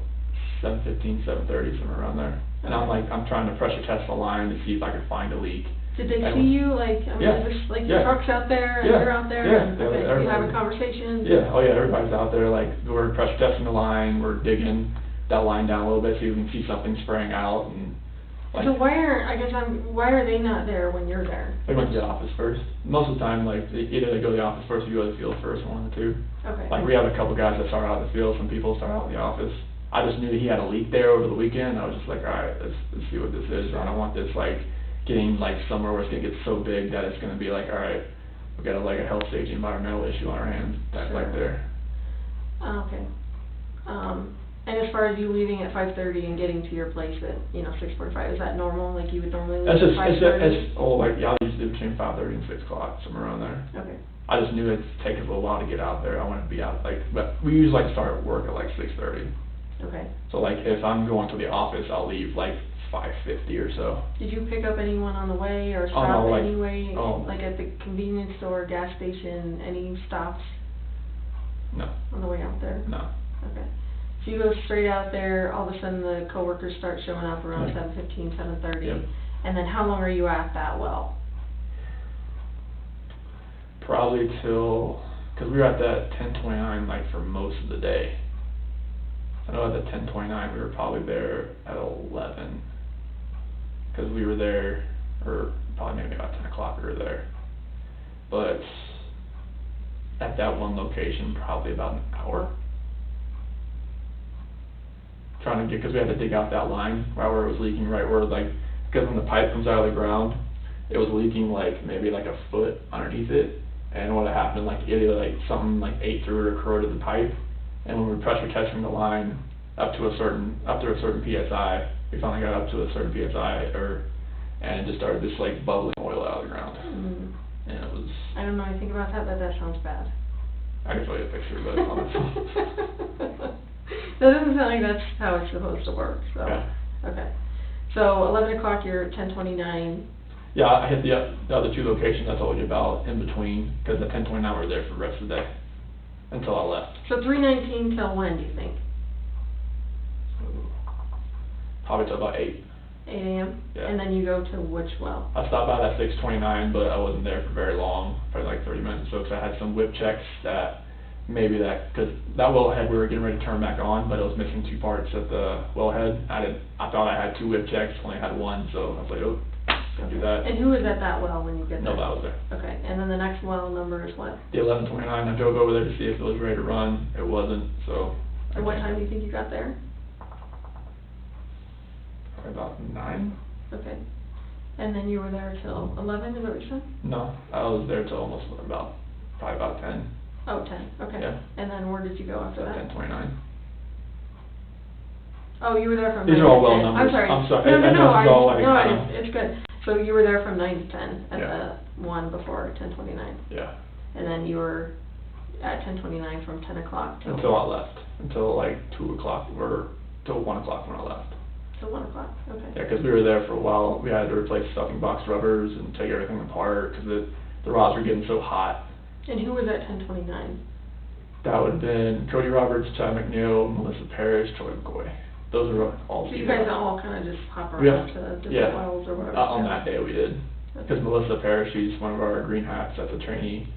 7:15, 7:30, somewhere around there. And I'm trying to pressure test the line to see if I can find a leak. Did they And- see you, like, I mean, Yeah, is this, like, yeah. your truck's out there, and Yeah, you're out there, yeah, and, yeah, okay, you everybody. having conversations? Yeah, oh yeah, everybody's out there, like, we're pressure testing the line, we're digging that line down a little bit so you can see something spraying out, and like, So why are they not there when you're there? they went to the office first. Most of the time, like, either they go to the office first or you go to the field first, one of the two. Okay. Like, we have a couple guys that start out in the field, some people start out in the office. I just knew that he had a leak there over the weekend, I was just like, alright, let's see what this is. I don't want this, like, getting, like, somewhere where it's gonna get so big that it's gonna be like, alright, we got, like, a health, safety, environmental issue on our hands, that's like Sure. there. Okay. And as far as you leaving at 5:30 and getting to your place at, 6:45, is that normal, like you would normally leave That's at just, 5:30? like, yeah, I usually do between 5:30 and 6 o'clock, somewhere around there. Okay. I just knew it'd take us a little while to get out there, I wanted to be out, like, but we usually like to start work at like 6:30. Okay. So like, if I'm going to the office, I'll leave like 5:50 or so. Did you pick up anyone on the way or Oh, stop no, like, anyway? oh. Like at the convenience store, gas station, any stops No, on the way out there? no. Okay. So you go straight out there, all of a sudden the coworkers start showing up around Yep. 7:15, 7:30. Yep. And then how long are you at that well? Probably till, because we were at that 10:29 like for most of the day. I know at the 10:29 we were probably there at 11, because we were there, or probably maybe about 10 o'clock we were there. But at that one location, probably about an hour. Trying to get, because we had to dig out that line right where it was leaking, right where like, because when the pipe comes out of the ground, it was leaking like maybe like a foot underneath it. And what had happened, like either like something like ate through it or corroded the pipe. And when we were pressure testing the line up to a certain PSI, we finally got up to a certain PSI, and it just started just like bubbling oil out of the ground. Mm. And it was. I don't know anything about that, but that sounds bad. I can show you a picture, but it's on the phone. That doesn't sound like that's how it's supposed to work, so. Yeah. Okay. So 11 o'clock, you're at 10:29. Yeah, I hit the other two locations I told you about in between, because at 10:29 we were there for the rest of the day, until I left. So 3:19 till when, do you think? Probably till about 8. 8 a.m.? Yeah. And then you go to which well? I stopped by that 6:29, but I wasn't there for very long, probably like 30 minutes or so, because I had some whip checks that maybe because that wellhead we were getting ready to turn back on, but it was missing 2 parts at the wellhead. I thought I had 2 whip checks, only had 1, so I was like, oh, gonna do that. And who is at that well when you get there? No, that was there. Okay, and then the next well number is what? The 11:29, I drove over there to see if it was ready to run. It wasn't, so. And what time do you think you got there? Probably about 9. Okay. And then you were there till 11, is that what you said? No, I was there till almost probably about 10. Oh, 10, okay. Yeah. And then where did you go after So that? 10:29. Oh, you were there from 9 These to are all 10. well I'm numbers. sorry. I'm sorry. No, I know this is all like, no, it's good. So you were there from 9 to 10 at Yeah. the one before 10:29. Yeah. And then you were at 10:29 from 10 o'clock till? Until I left. Until like 2 o'clock, or till 1 o'clock when I left. Till 1 o'clock, okay. Yeah, because we were there for a while. We had to replace stuffing box rubbers and take everything apart, because the rods were getting so hot. And who was at 10:29? That would have been Cody Roberts, Chad McNeil, Melissa Parrish, Troy McCoy. Those are all. So you guys all kind of just hop Yeah. around to different Yeah. wells or whatever? On that day we did. Okay. Because Melissa Parrish, she's one of our green hats, that's a trainee.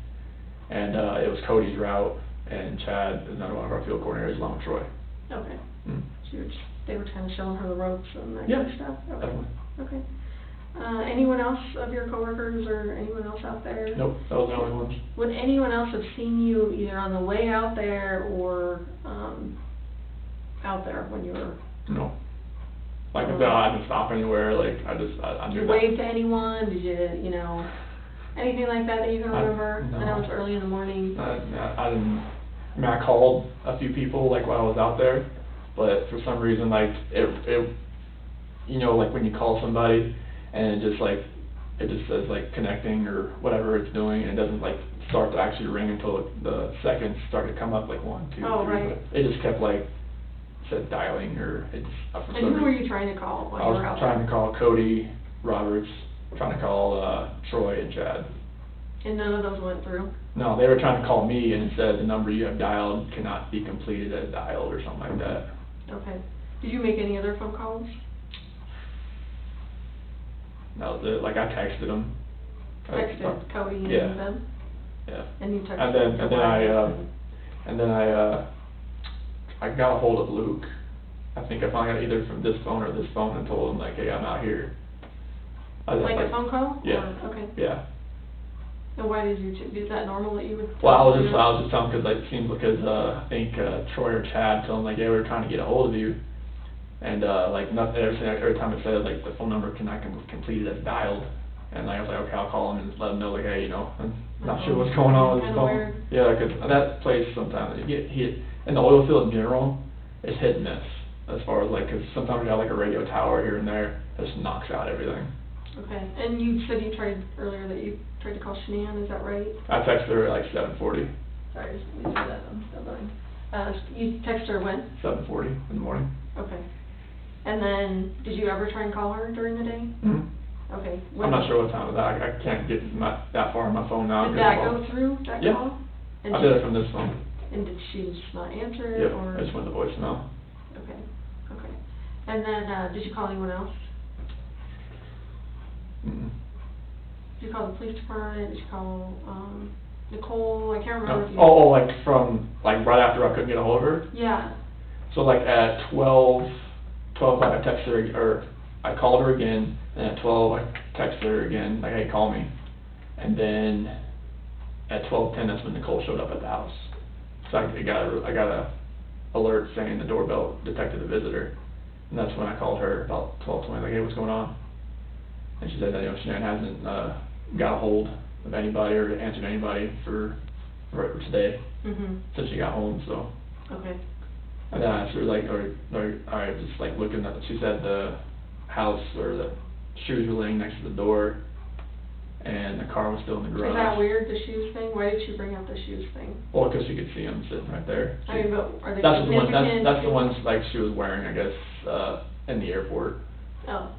And it was Cody's route, and Chad is another one of our field coordinators along with Troy. Okay. Mm. So they were kind of showing her the ropes and that Yeah, kind of stuff? Okay. definitely. Okay. Anyone else of your coworkers or anyone else out there? Nope, that was the only ones. Would anyone else have seen you either on the way out there or, out there when you were? No. Like I said, I didn't stop anywhere, like, I Did knew you that. wave to anyone? Did you know, anything like that you can remember? no. I know it's early in the morning. I didn't, I mean, I called a few people, like, while I was out there, but for some reason, like, it, you know, like, when you call somebody, and it just says, like, connecting, or whatever it's doing, and it doesn't, like, start to actually ring until the seconds start to come up, like, 1, 2, 3. Oh, right. But it just kept, like, said dialing, or it's for some And who reason. were you trying to call while I you was were out there? trying to call Cody Roberts, trying to call Troy and Chad. And none of those went through? No, they were trying to call me, and it said the number you have dialed cannot be completed as dialed, or something like that. Okay. Did you make any other phone calls? That was it. Like, I texted them. Texted Cody and Yeah. them? Yeah. And you texted And then your wife I got a hold of Luke. I think I finally got either from this phone or this phone, and told him, like, hey, I'm out here. Like a phone call? Yeah. Or- okay. Yeah. And why did you, is that normal that you would? Well, I was do just that? telling, because, like, it seems because I think Troy or Chad told him, like, yeah, we were trying to get a hold of you, and like, nothing, every time it said, like, the phone number cannot complete it as dialed, and I was like, okay, I'll call him and let him know, like, hey, you know, I'm not sure what's going on with his Kinda phone. weird. Yeah, because that place sometimes you get hit, in the oil field in general, it's hit and miss as far as, like, because sometimes you have like a radio tower here and there that just knocks out everything. Okay, and you said you tried earlier that you tried to call Shanann, is that right? I texted her at like 7:40. Sorry, you said that, I'm still going. You texted her when? 7:40 in the morning. Okay. And then, did you ever try and call her during the day? Mm-hmm. Okay. I'm not sure what time of that. I can't get that far on my phone now. Did that go through, that yeah. call? And I did it from this phone. And did she just not answer it, Yep, or? I just went to voicemail. Okay, okay. And then, did you call anyone else? Mm-mm. Did you call the police department? Did you call, Nicole? I can't remember if you. Oh, like like right after I couldn't get a hold of her? Yeah. So like at 12 o'clock I texted her, or I called her again, and at 12 I texted her again, like, hey, call me. And then at 12:10, that's when Nicole showed up at the house. So I got a alert saying the doorbell detected a visitor. And that's when I called her about 12:20, like, hey, what's going on? And she said that, Shanann hasn't got a hold of anybody or answered anybody for today, since she got home, so. Okay. And then I asked her, like, I just like looking at, she said the house or the shoes were laying next to the door, and the car was still in the garage. Is that weird, the shoes thing? Why did she bring up the shoes thing? Well, because she could see them sitting right there. I mean, but are they That's significant? that's the ones like she was wearing, I guess, in the airport. Oh.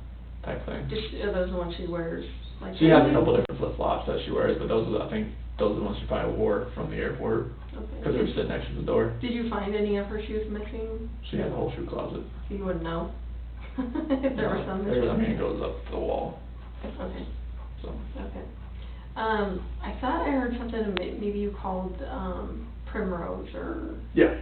Type thing. Are those the ones she wears? Like she has a couple different flip flops that she wears, but I think those are the ones she probably wore from the airport. Okay. Because they were sitting next to the door. Did you find any of her shoes missing? She had a whole shoe closet. So you wouldn't know if there were some missing? I mean, it goes up the wall. Okay. So. Okay. I thought I heard something, maybe you called, Primrose, or? Yeah.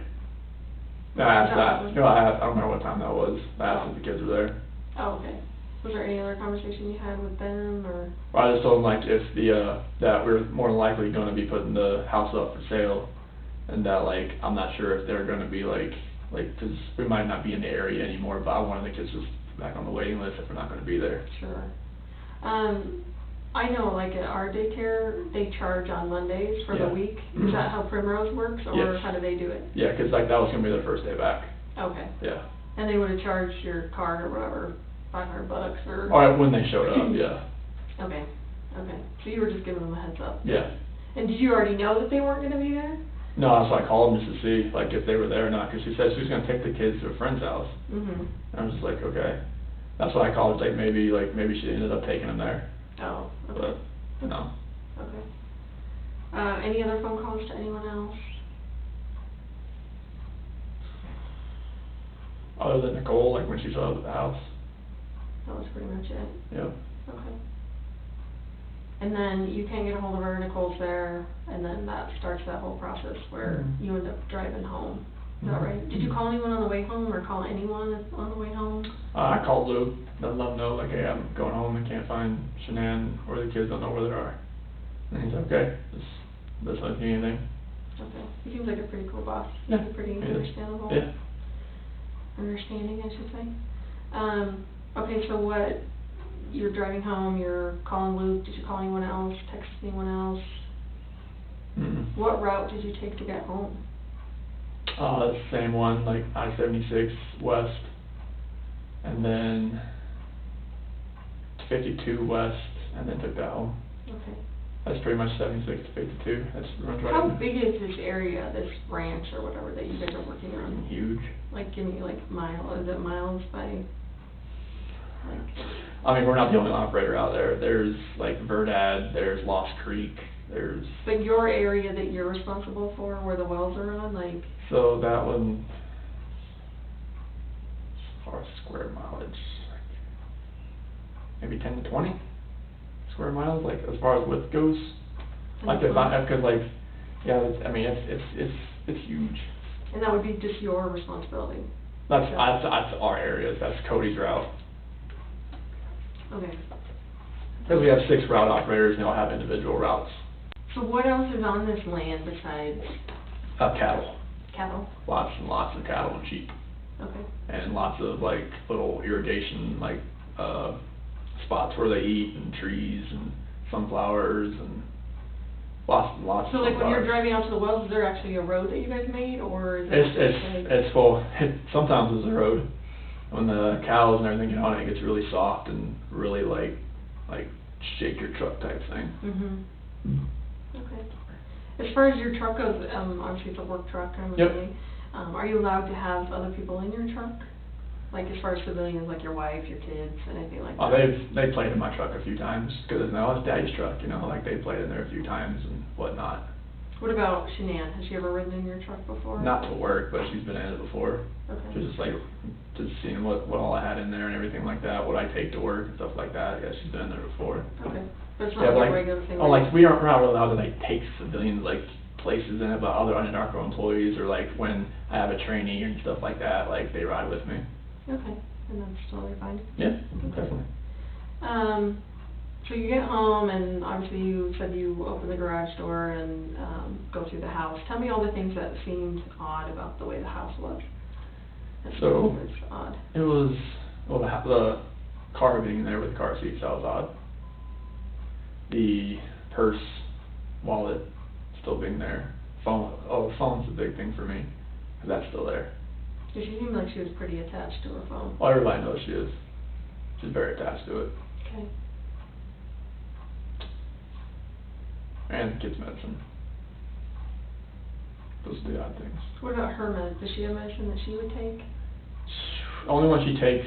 No, I asked that. No, I don't remember what time that was. I asked if the kids were there. Oh, okay. Was there any other conversation you had with them, or? Well, I just told them, like, if that we're more than likely gonna be putting the house up for sale, and that, like, I'm not sure if they're gonna be, like, 'cause we might not be in the area anymore, but I wanted the kids just back on the waiting list if we're not gonna be there. Sure. I know, like, at our daycare, they charge on Mondays for the week. Is that how Primrose works, or how do they do it? Yeah, 'cause, like, that was gonna be their first day back. Okay. Yeah. And they would've charged your card or whatever, $500 or? Or when they showed up, yeah. Okay, okay. So you were just giving them a heads up? Yeah. And did you already know that they weren't gonna be there? No, that's why I called them just to see, like, if they were there or not, 'cause she said she was gonna take the kids to a friend's house. And I was just like, okay. That's why I called, like, maybe she ended up taking them there. Oh, okay. But, no. Okay. Any other phone calls to anyone else? Other than Nicole, like, when she showed up at the house. That was pretty much it? Yep. Okay. And then you can't get a hold of her, Nicole's there, and then that starts that whole process where you end up driving home. Is that right? Did you call anyone on the way home, or call anyone on the way home? I called Luke, let them know, like, hey, I'm going home and can't find Shanann, or the kids don't know where they are. And he's like, okay, just let me anything. Okay. He seems like a pretty cool boss. Yeah. He's pretty understandable. Yeah. Understanding, I should say. Okay, so you're driving home, you're calling Luke, did you call anyone else, text anyone else? What route did you take to get home? The same one, like I-76 west, and then 52 west, and then took that home. Okay. That's pretty much 76 to 52. That's runs right. How big is this area, this ranch or whatever that you guys are working on? Huge. Like, give me like is it miles by? Like. I mean, we're not the only operator out there. There's like Verdad, there's Lost Creek, there's. But your area that you're responsible for, where the wells are on, like. So that one, as far as square mileage, like maybe 10 to 20 square miles, like as far as width goes. Like if because like, yeah, I mean it's huge. And that would be just your responsibility. That's our area. That's Cody's route. Okay. Because we have 6 route operators, and they all have individual routes. So what else is on this land besides? Cattle. Cattle? Lots and lots of cattle and sheep. Okay. And lots of like little irrigation like spots where they eat, and trees and sunflowers and lots and lots. So of like when you're sunflowers. driving out to the wells, is there actually a road that you guys made, or is it's full. Sometimes it's a road. When the cows and everything get on it, it gets really soft and really like shake your truck type thing. Okay. As far as your truck goes, obviously it's a work truck, I'm assuming. Are you allowed to have other people in your truck? Like as far as civilians, like your wife, your kids, anything like Oh, that? they've played in my truck a few times, because no, it's Daddy's truck, you know, like they played in there a few times and whatnot. What about Shanann? Has she ever ridden in your truck before? Not to work, but she's been in it before. Okay. Just like, just seeing what all I had in there and everything like that, what I take to work and stuff like that, yeah, she's been in there before. Okay. But it's Yeah, not but like a regular thing? oh, like, we're not really allowed to like take civilians, like, places in it, but other UNARCO employees, or like when I have a trainee and stuff like that, like, they ride with me. Okay, and that's totally fine? Yeah, definitely. So you get home, and obviously you said you open the garage door and, go through the house. Tell me all the things that seemed odd about the way the house was. So, was odd. it was, well, the car being there with the car seats, that was odd. The purse, wallet, still being there. The phone's a big thing for me, 'cause that's still there. Did she seem like she was pretty attached to her phone? Well, everybody knows she is. She's very attached to it. Okay. And kids' medicine. Those are the odd things. What about her meds? Does she have medicine that she would take? Only one she takes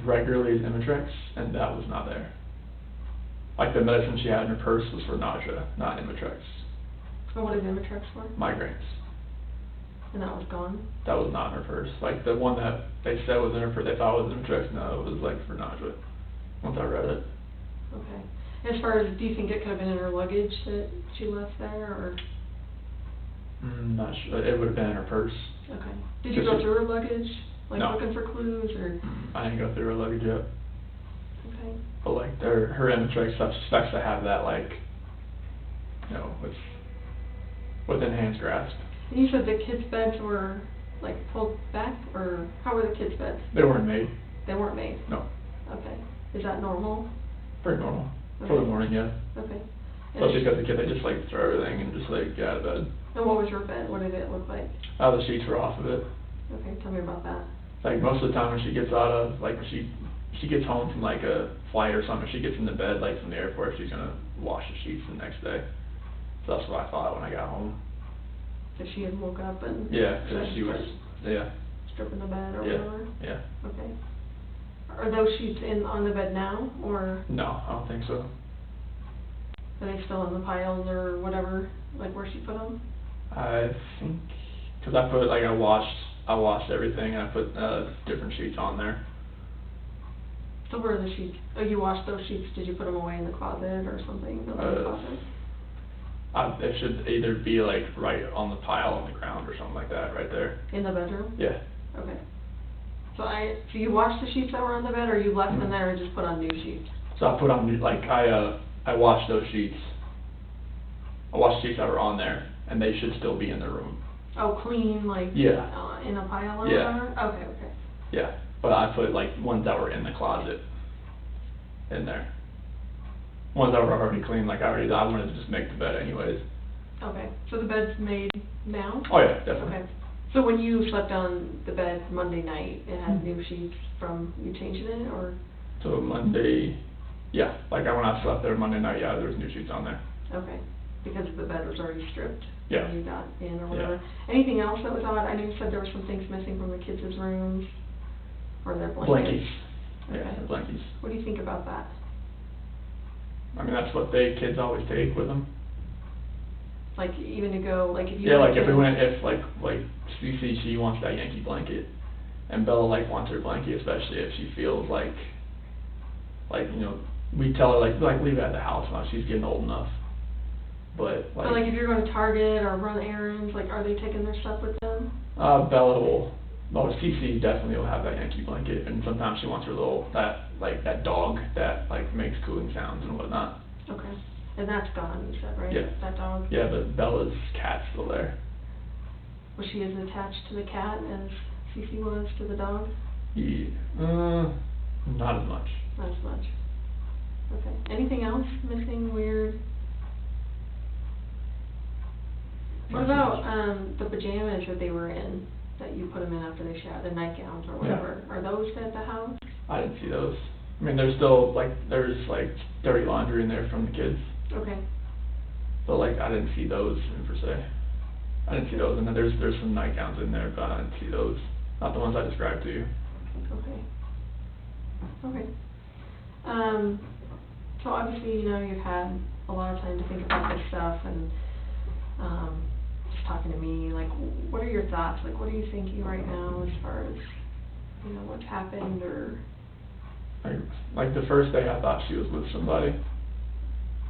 regularly is Imitrex, and that was not there. Like, the medicine she had in her purse was for nausea, not Imitrex. And what is Imitrex for? Migraines. And that was gone? That was not in her purse. Like, the one that they said was in her purse, they thought was Imitrex, no, it was like for nausea, once I read it. Okay. As far as, do you think it could have been in her luggage that she left there, or? Not sure, it would have been in her purse. Okay. Did you go through her luggage? Like No. looking for clues, or? I didn't go through her luggage yet. Okay. But like, her Imitrex stuff suspects to have that, like, you know, within hand's grasp. And you said the kids' beds were, like, pulled back, or how were the kids' beds? They weren't made. They weren't made? No. Okay. Is that normal? Pretty normal. For the Okay. morning, yeah. Okay. Especially because the kid, they just like throw everything and just like get out of bed. And what was your bed? What did it look like? The sheets were off of it. Okay, tell me about that. Like, most of the time when she gets out of, like, when she gets home from like a flight or something, she gets into bed, like, from the airport, she's gonna wash the sheets the next day. So that's what I thought when I got home. So she had woke up and? Yeah, 'cause she was, yeah. Stripping the bed or Yeah, whatever? yeah. Okay. Are those sheets on the bed now, or No, I don't think so. are they still in the piles or whatever, like where she put them? I think, cause I washed everything and I put, different sheets on there. So where are the sheets? Oh, you washed those sheets, did you put them away in the closet or something? In the closet? It should either be like right on the pile on the ground or something like that, right there. In the bedroom? Yeah. Okay. So you washed the sheets that were on the bed, or you left them there and just put on new sheets? So I put on, like, I washed those sheets. I washed sheets that were on there, and they should still be in the room. Oh, clean, like? Yeah. In a pile or Yeah. whatever? Okay, okay. Yeah, but I put like ones that were in the closet in there. Ones that were already clean, like I wanted to just make the bed anyways. Okay, so the bed's made now? Oh yeah, definitely. Okay. So when you slept on the bed Monday night, it had new sheets from you changing it, or? So Monday, yeah, like when I slept there Monday night, yeah, there was new sheets on there. Okay, because the bed was already stripped? Yeah. When you got in or whatever? Yeah. Anything else that was odd? I know you said there were some things missing from the kids' rooms, or their blankets? Blankies. Yeah, Okay. blankies. What do you think about that? I mean, that's what kids always take with them. Like, even to go, like, if you... Yeah, like went if to- we went, if like Cece, she wants that Yankee blanket, and Bella like wants her blanket, especially if she feels like, you know, we tell her like leave it at the house now, she's getting old enough. But So, like, if you're going to Target or run errands, like, are they taking their stuff with them? Bella will, well, Cece definitely will have that Yankee blanket, and sometimes she wants her little, that dog that, like, makes cooling sounds and whatnot. Okay. And that's gone, you said, right? Yeah. That dog? Yeah, but Bella's cat's still there. Was she as attached to the cat as Cece was to the dog? Not as much. Not as much. Okay. Anything else missing, weird? What about, the pajamas that they were in, that you put them in after they showered, the nightgowns or whatever? Yeah. Are those at the house? I didn't see those. I mean, there's still, there's dirty laundry in there from the kids, Okay. but I didn't see those in per se. I didn't see those, and then there's some nightgowns in there, but I didn't see those. not the ones I described to you. Okay. Okay. So obviously, you know, you've had a lot of time to think about this stuff, and, just talking to me, like, what are your thoughts? Like, what are you thinking right now as far as, you know, what's happened, or? Like the first day I thought she was with somebody.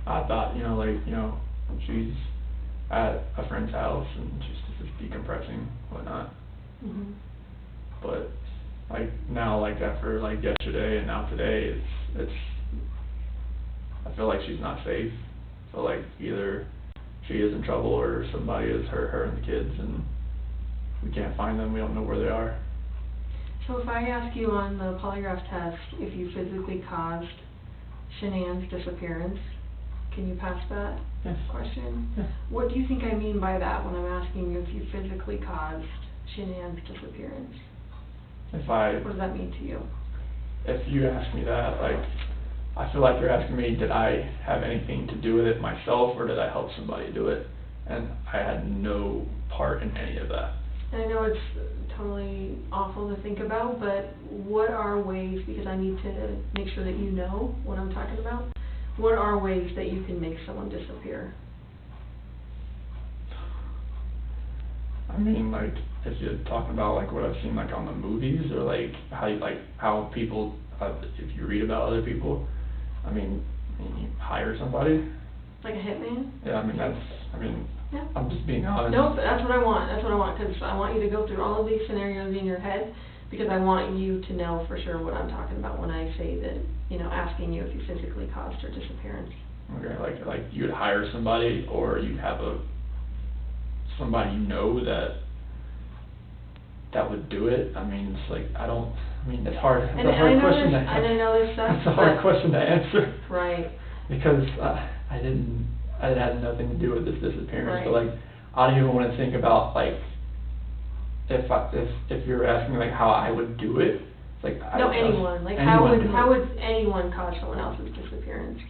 I thought, you know, she's at a friend's house and she's just decompressing, whatnot. Mhm. But like now, like after like yesterday and now today, it's I feel like she's not safe. So like either she is in trouble or somebody has hurt her and the kids, and we can't find them. We don't know where they are. So if I ask you on the polygraph test if you physically caused Shanann's disappearance, can you pass that Yes. question? Yeah. What do you think I mean by that when I'm asking you if you physically caused Shanann's disappearance? What does that mean to you? If you ask me that, like, I feel like you're asking me, did I have anything to do with it myself, or did I help somebody do it? And I had no part in any of that. And I know it's totally awful to think about, but what are ways, because I need to make sure that you know what I'm talking about, what are ways that you can make someone disappear? I mean, like, if you're talking about, like, what I've seen, like, on the movies, or, like, how people, if you read about other people, I mean, you hire somebody. Like a hitman? Yeah, I mean, Yeah. I'm just being honest. Nope, that's what I want, because I want you to go through all of these scenarios in your head, because I want you to know for sure what I'm talking about when I say that, you know, asking you if you physically caused her disappearance. Okay, like you would hire somebody, or you'd have somebody you know that would do it. I mean, it's like, it's hard, it's a hard question to answer. And I know this stuff, It's a hard question to answer. Right. Because it had nothing to do with this disappearance. Right. So like, I don't even want to think about like, if you're asking me like how I would do it, it's like No, anyone. Like how would anyone cause someone else's disappearance?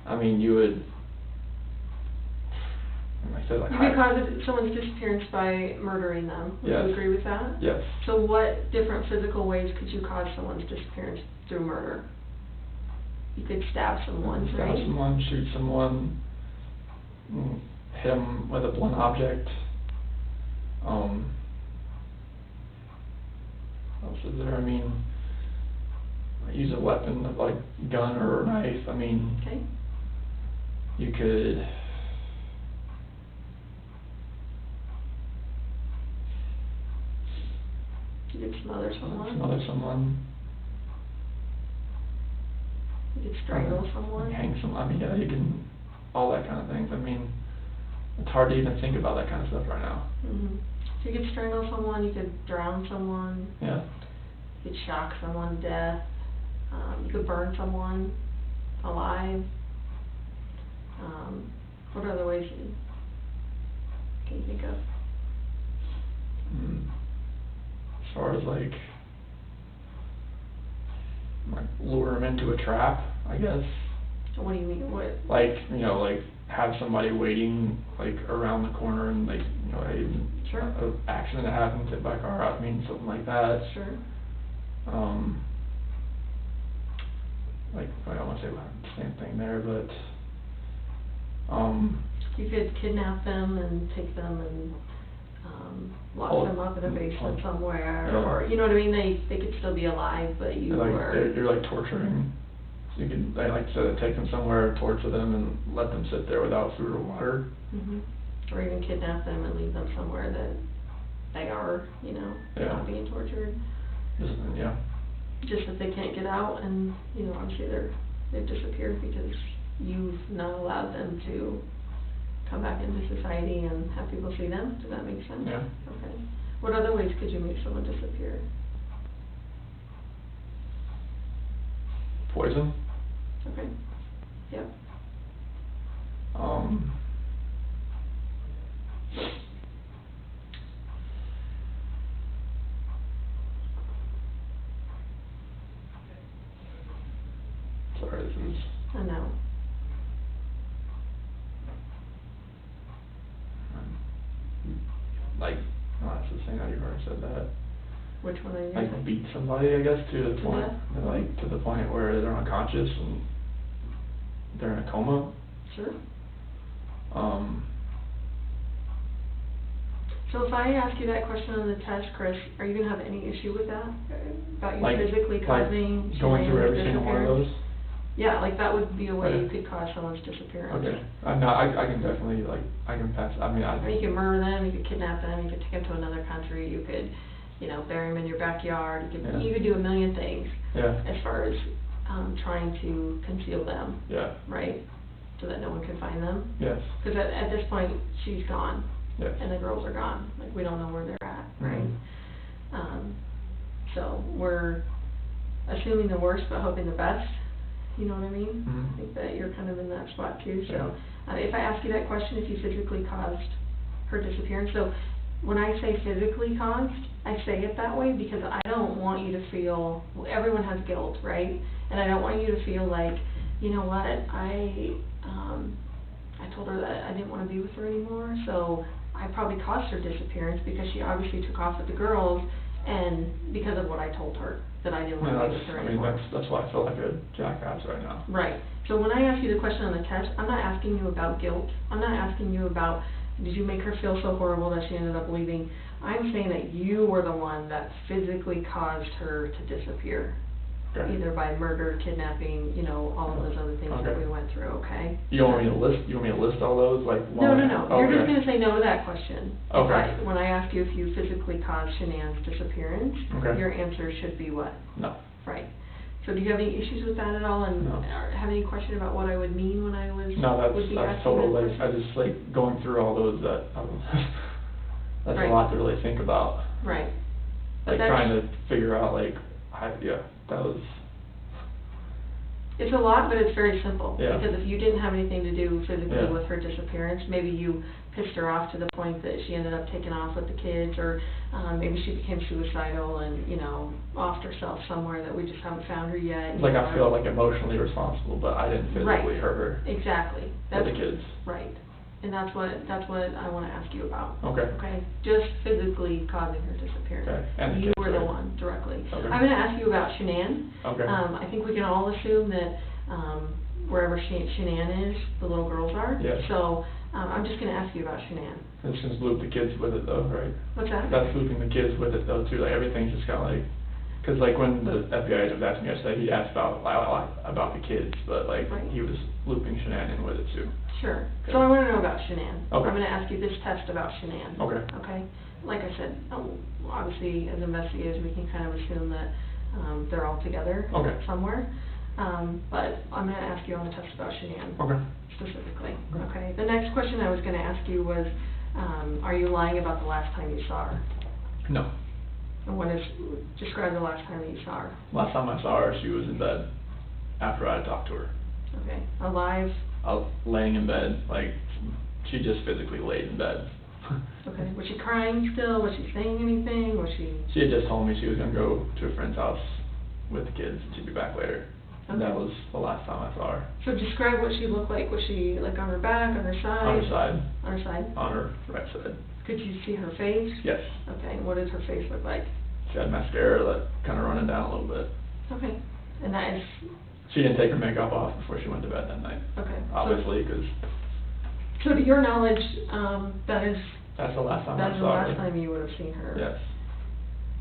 I mean, you would. Like I said, like you could cause someone's disappearance by murdering them. Would you agree with that? Yes. So what different physical ways could you cause someone's disappearance through murder? You could stab someone, right? Stab someone, shoot someone, hit them with a blunt object. What else is there? I mean, use a weapon like gun or a knife. I mean, okay. You could. You could smother someone. Smother someone. You could strangle someone. Hang someone. I mean, yeah, you can. All that kind of things. I mean, it's hard to even think about that kind of stuff right now. Mhm. So you could strangle someone. You could drown someone. Yeah. You could shock someone to death. You could burn someone alive. What other ways can you think of? As far as like lure them into a trap, I guess. What do you mean? What? Like, like have somebody waiting like around the corner and like, Sure. An accident that happens, hit by a car, I mean something like that. Sure. Like, I don't want to say the same thing there, but you could kidnap them and take them and lock them up in a basement somewhere, or you know what I mean. They could still be alive, but you're like torturing. So you could, like I said, take them somewhere, torture them, and let them sit there without food or water. Mhm. Or even kidnap them and leave them somewhere that they are, not being tortured. Just that they can't get out, and obviously they've disappeared because you've not allowed them to come back into society and have people see them. Does that make sense? Yeah. Okay. What other ways could you make someone disappear? Poison. Okay. Yep. Sorry, this is. I know. Like, no, that's the thing. You've already said that. Which one are you? Like beat somebody, I guess, to the point, death? like to the point where they're unconscious and they're in a coma. Sure. So if I ask you that question on the test, Chris, are you going to have any issue with that? About you like, physically causing going through every single one of those? Yeah, like that would be a way you Okay. could cause someone's disappearance. Okay. No, I can definitely, like, I can pass, I mean, Or you could murder them, you could kidnap them, you could take them to another country, you could, you know, bury them in your backyard, Yeah. you could do a million things. Yeah. As far as trying to conceal them. Yeah. Right? So that no one can find them. Yes. Because at this point, she's gone. Yes. And the girls are gone. Like, we don't know where they're at, right? Mm-hmm. So we're assuming the worst but hoping the best. You know what I mean? Mm-hmm. I think that you're kind of in that spot too. So Yeah. if I ask you that question, if you physically caused her disappearance, so when I say physically caused, I say it that way because I don't want you to feel, everyone has guilt, right? And I don't want you to feel like, you know what, I told her that I didn't want to be with her anymore, so I probably caused her disappearance because she obviously took off with the girls, and because of what I told her, that I didn't want to be with her anymore. That's why I feel like a jackass right now. Right. So when I ask you the question on the test, I'm not asking you about guilt. I'm not asking you about, did you make her feel so horrible that she ended up leaving? I'm saying that you were the one that physically caused her to disappear. Okay. Either by murder, kidnapping, you know, all of those other things that Okay. we went through, okay? You want me to list all those, like? No. Oh, You're okay. just gonna say no to that question. Okay. When I ask you if you physically caused Shanann's disappearance, Okay. your answer should be what? No. Right. So do you have any issues with that at all, and No. have any question about what I would mean when I was No, would be that's asking total, that like, I question? just, like, going through all those, that, that's Right. a lot to really think about. Right. But Like, that's, trying to figure out, like, that was, it's a lot, but it's very simple. Yeah. Because if you didn't have anything to do physically Yeah. with her disappearance, maybe you pissed her off to the point that she ended up taking off with the kids, or maybe she became suicidal and, you know, offed herself somewhere that we just haven't found her yet. like, I feel like emotionally responsible, but I didn't physically Right. hurt her. Exactly. For the kids. Right. And that's what I wanna ask you about. Okay. Okay? Just physically causing her disappearance. Okay. And the You kids, were the right? one directly. Okay. I'm gonna ask you about Shanann. Okay. I think we can all assume that, wherever Shanann is, the little girls are. Yes. So, I'm just gonna ask you about Shanann. This just loop the kids with it though, right? What's that? That's looping the kids with it though too, like, everything's just kinda like, cause like when the FBI was asking me yesterday, he asked about the kids, but like, Right. he was looping Shanann in with it too. Sure. Okay. So I wanna know about Shanann. Okay. I'm gonna ask you this test about Shanann. Okay. Okay? Like I said, obviously, as investigators, we can kind of assume that, they're all together. Okay. Somewhere. But I'm gonna ask you on the test about Shanann. Okay. Specifically. Okay. Okay? The next question I was gonna ask you was, are you lying about the last time you saw her? No. And describe the last time that you saw her. Last time I saw her, she was in bed after I had talked to her. Okay. Alive? I was laying in bed, like, she just physically laid in bed. Okay. Was she crying still? Was she saying anything? Was she? She had just told me she was gonna go to a friend's house with the kids, and she'd be back later. And that Okay. was the last time I saw her. So describe what she looked like. Was she like on her back, on her side? On her side. On her side? On her right side. Could you see her face? Yes. Okay. And what does her face look like? She had mascara that kinda running down a little bit. Okay. And that is, She didn't take her makeup off before she went to bed that night. okay. Obviously, cause So to your knowledge, that is that's the last time I the saw her. last time you would have seen her? Yes.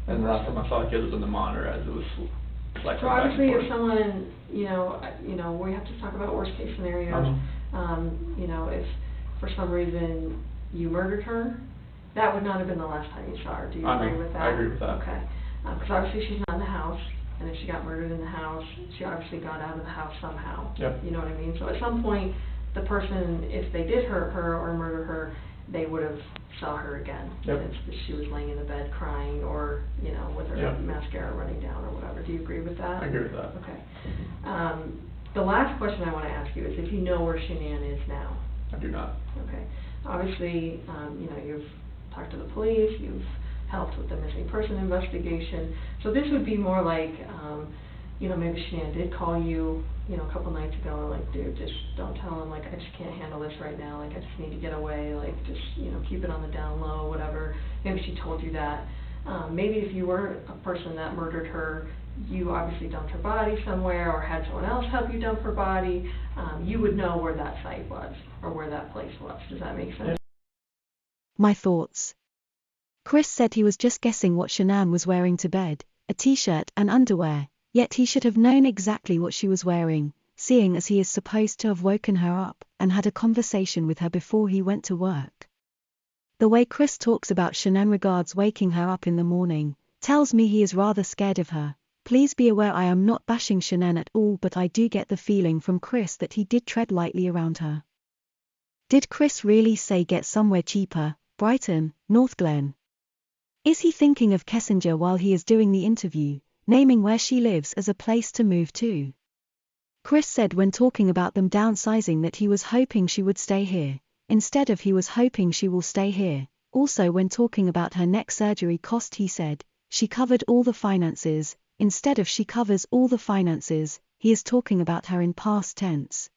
And the last time I saw the kids was in the monitor as it was like So back and obviously, if forth. someone, you know, we have to talk about worst case scenarios. You know, if for some reason you murdered her, that would not have been the last time you saw her. Do you I agree know. with that? I agree with that. Okay. Because obviously she's not in the house, and if she got murdered in the house, she obviously got out of the house somehow. Yep. You know what I mean? So at some point, the person, if they did hurt her or murder her, they would have saw her again. Yep. If she was laying in the bed crying, or, you know, with her Yep. mascara running down or whatever. Do you agree with that? I agree with that. Okay. The last question I want to ask you is if you know where Shanann is now. I do not. Okay. Obviously, you know, you've talked to the police, you've helped with the missing person investigation. So this would be more like, you know, maybe Shanann did call you, you know, a couple nights ago, and like, dude, just don't tell him, like, I just can't handle this right now, like, I just need to get away, like, just, you know, keep it on the down low, whatever. Maybe she told you that. Maybe if you were a person that murdered her, you obviously dumped her body somewhere or had someone else help you dump her body, you would know where that site was or where that place was. Does that make sense? My thoughts. Chris said he was just guessing what Shanann was wearing to bed, a t-shirt and underwear, yet he should have known exactly what she was wearing, seeing as he is supposed to have woken her up and had a conversation with her before he went to work. The way Chris talks about Shanann regards waking her up in the morning, tells me he is rather scared of her. Please be aware I am not bashing Shanann at all, but I do get the feeling from Chris that he did tread lightly around her. Did Chris really say get somewhere cheaper, Brighton, North Glen? Is he thinking of Kessinger while he is doing the interview, naming where she lives as a place to move to? Chris said when talking about them downsizing that he was hoping she would stay here, instead of he was hoping she will stay here. Also when talking about her neck surgery cost he said, she covered all the finances, instead of she covers all the finances, he is talking about her in past tense.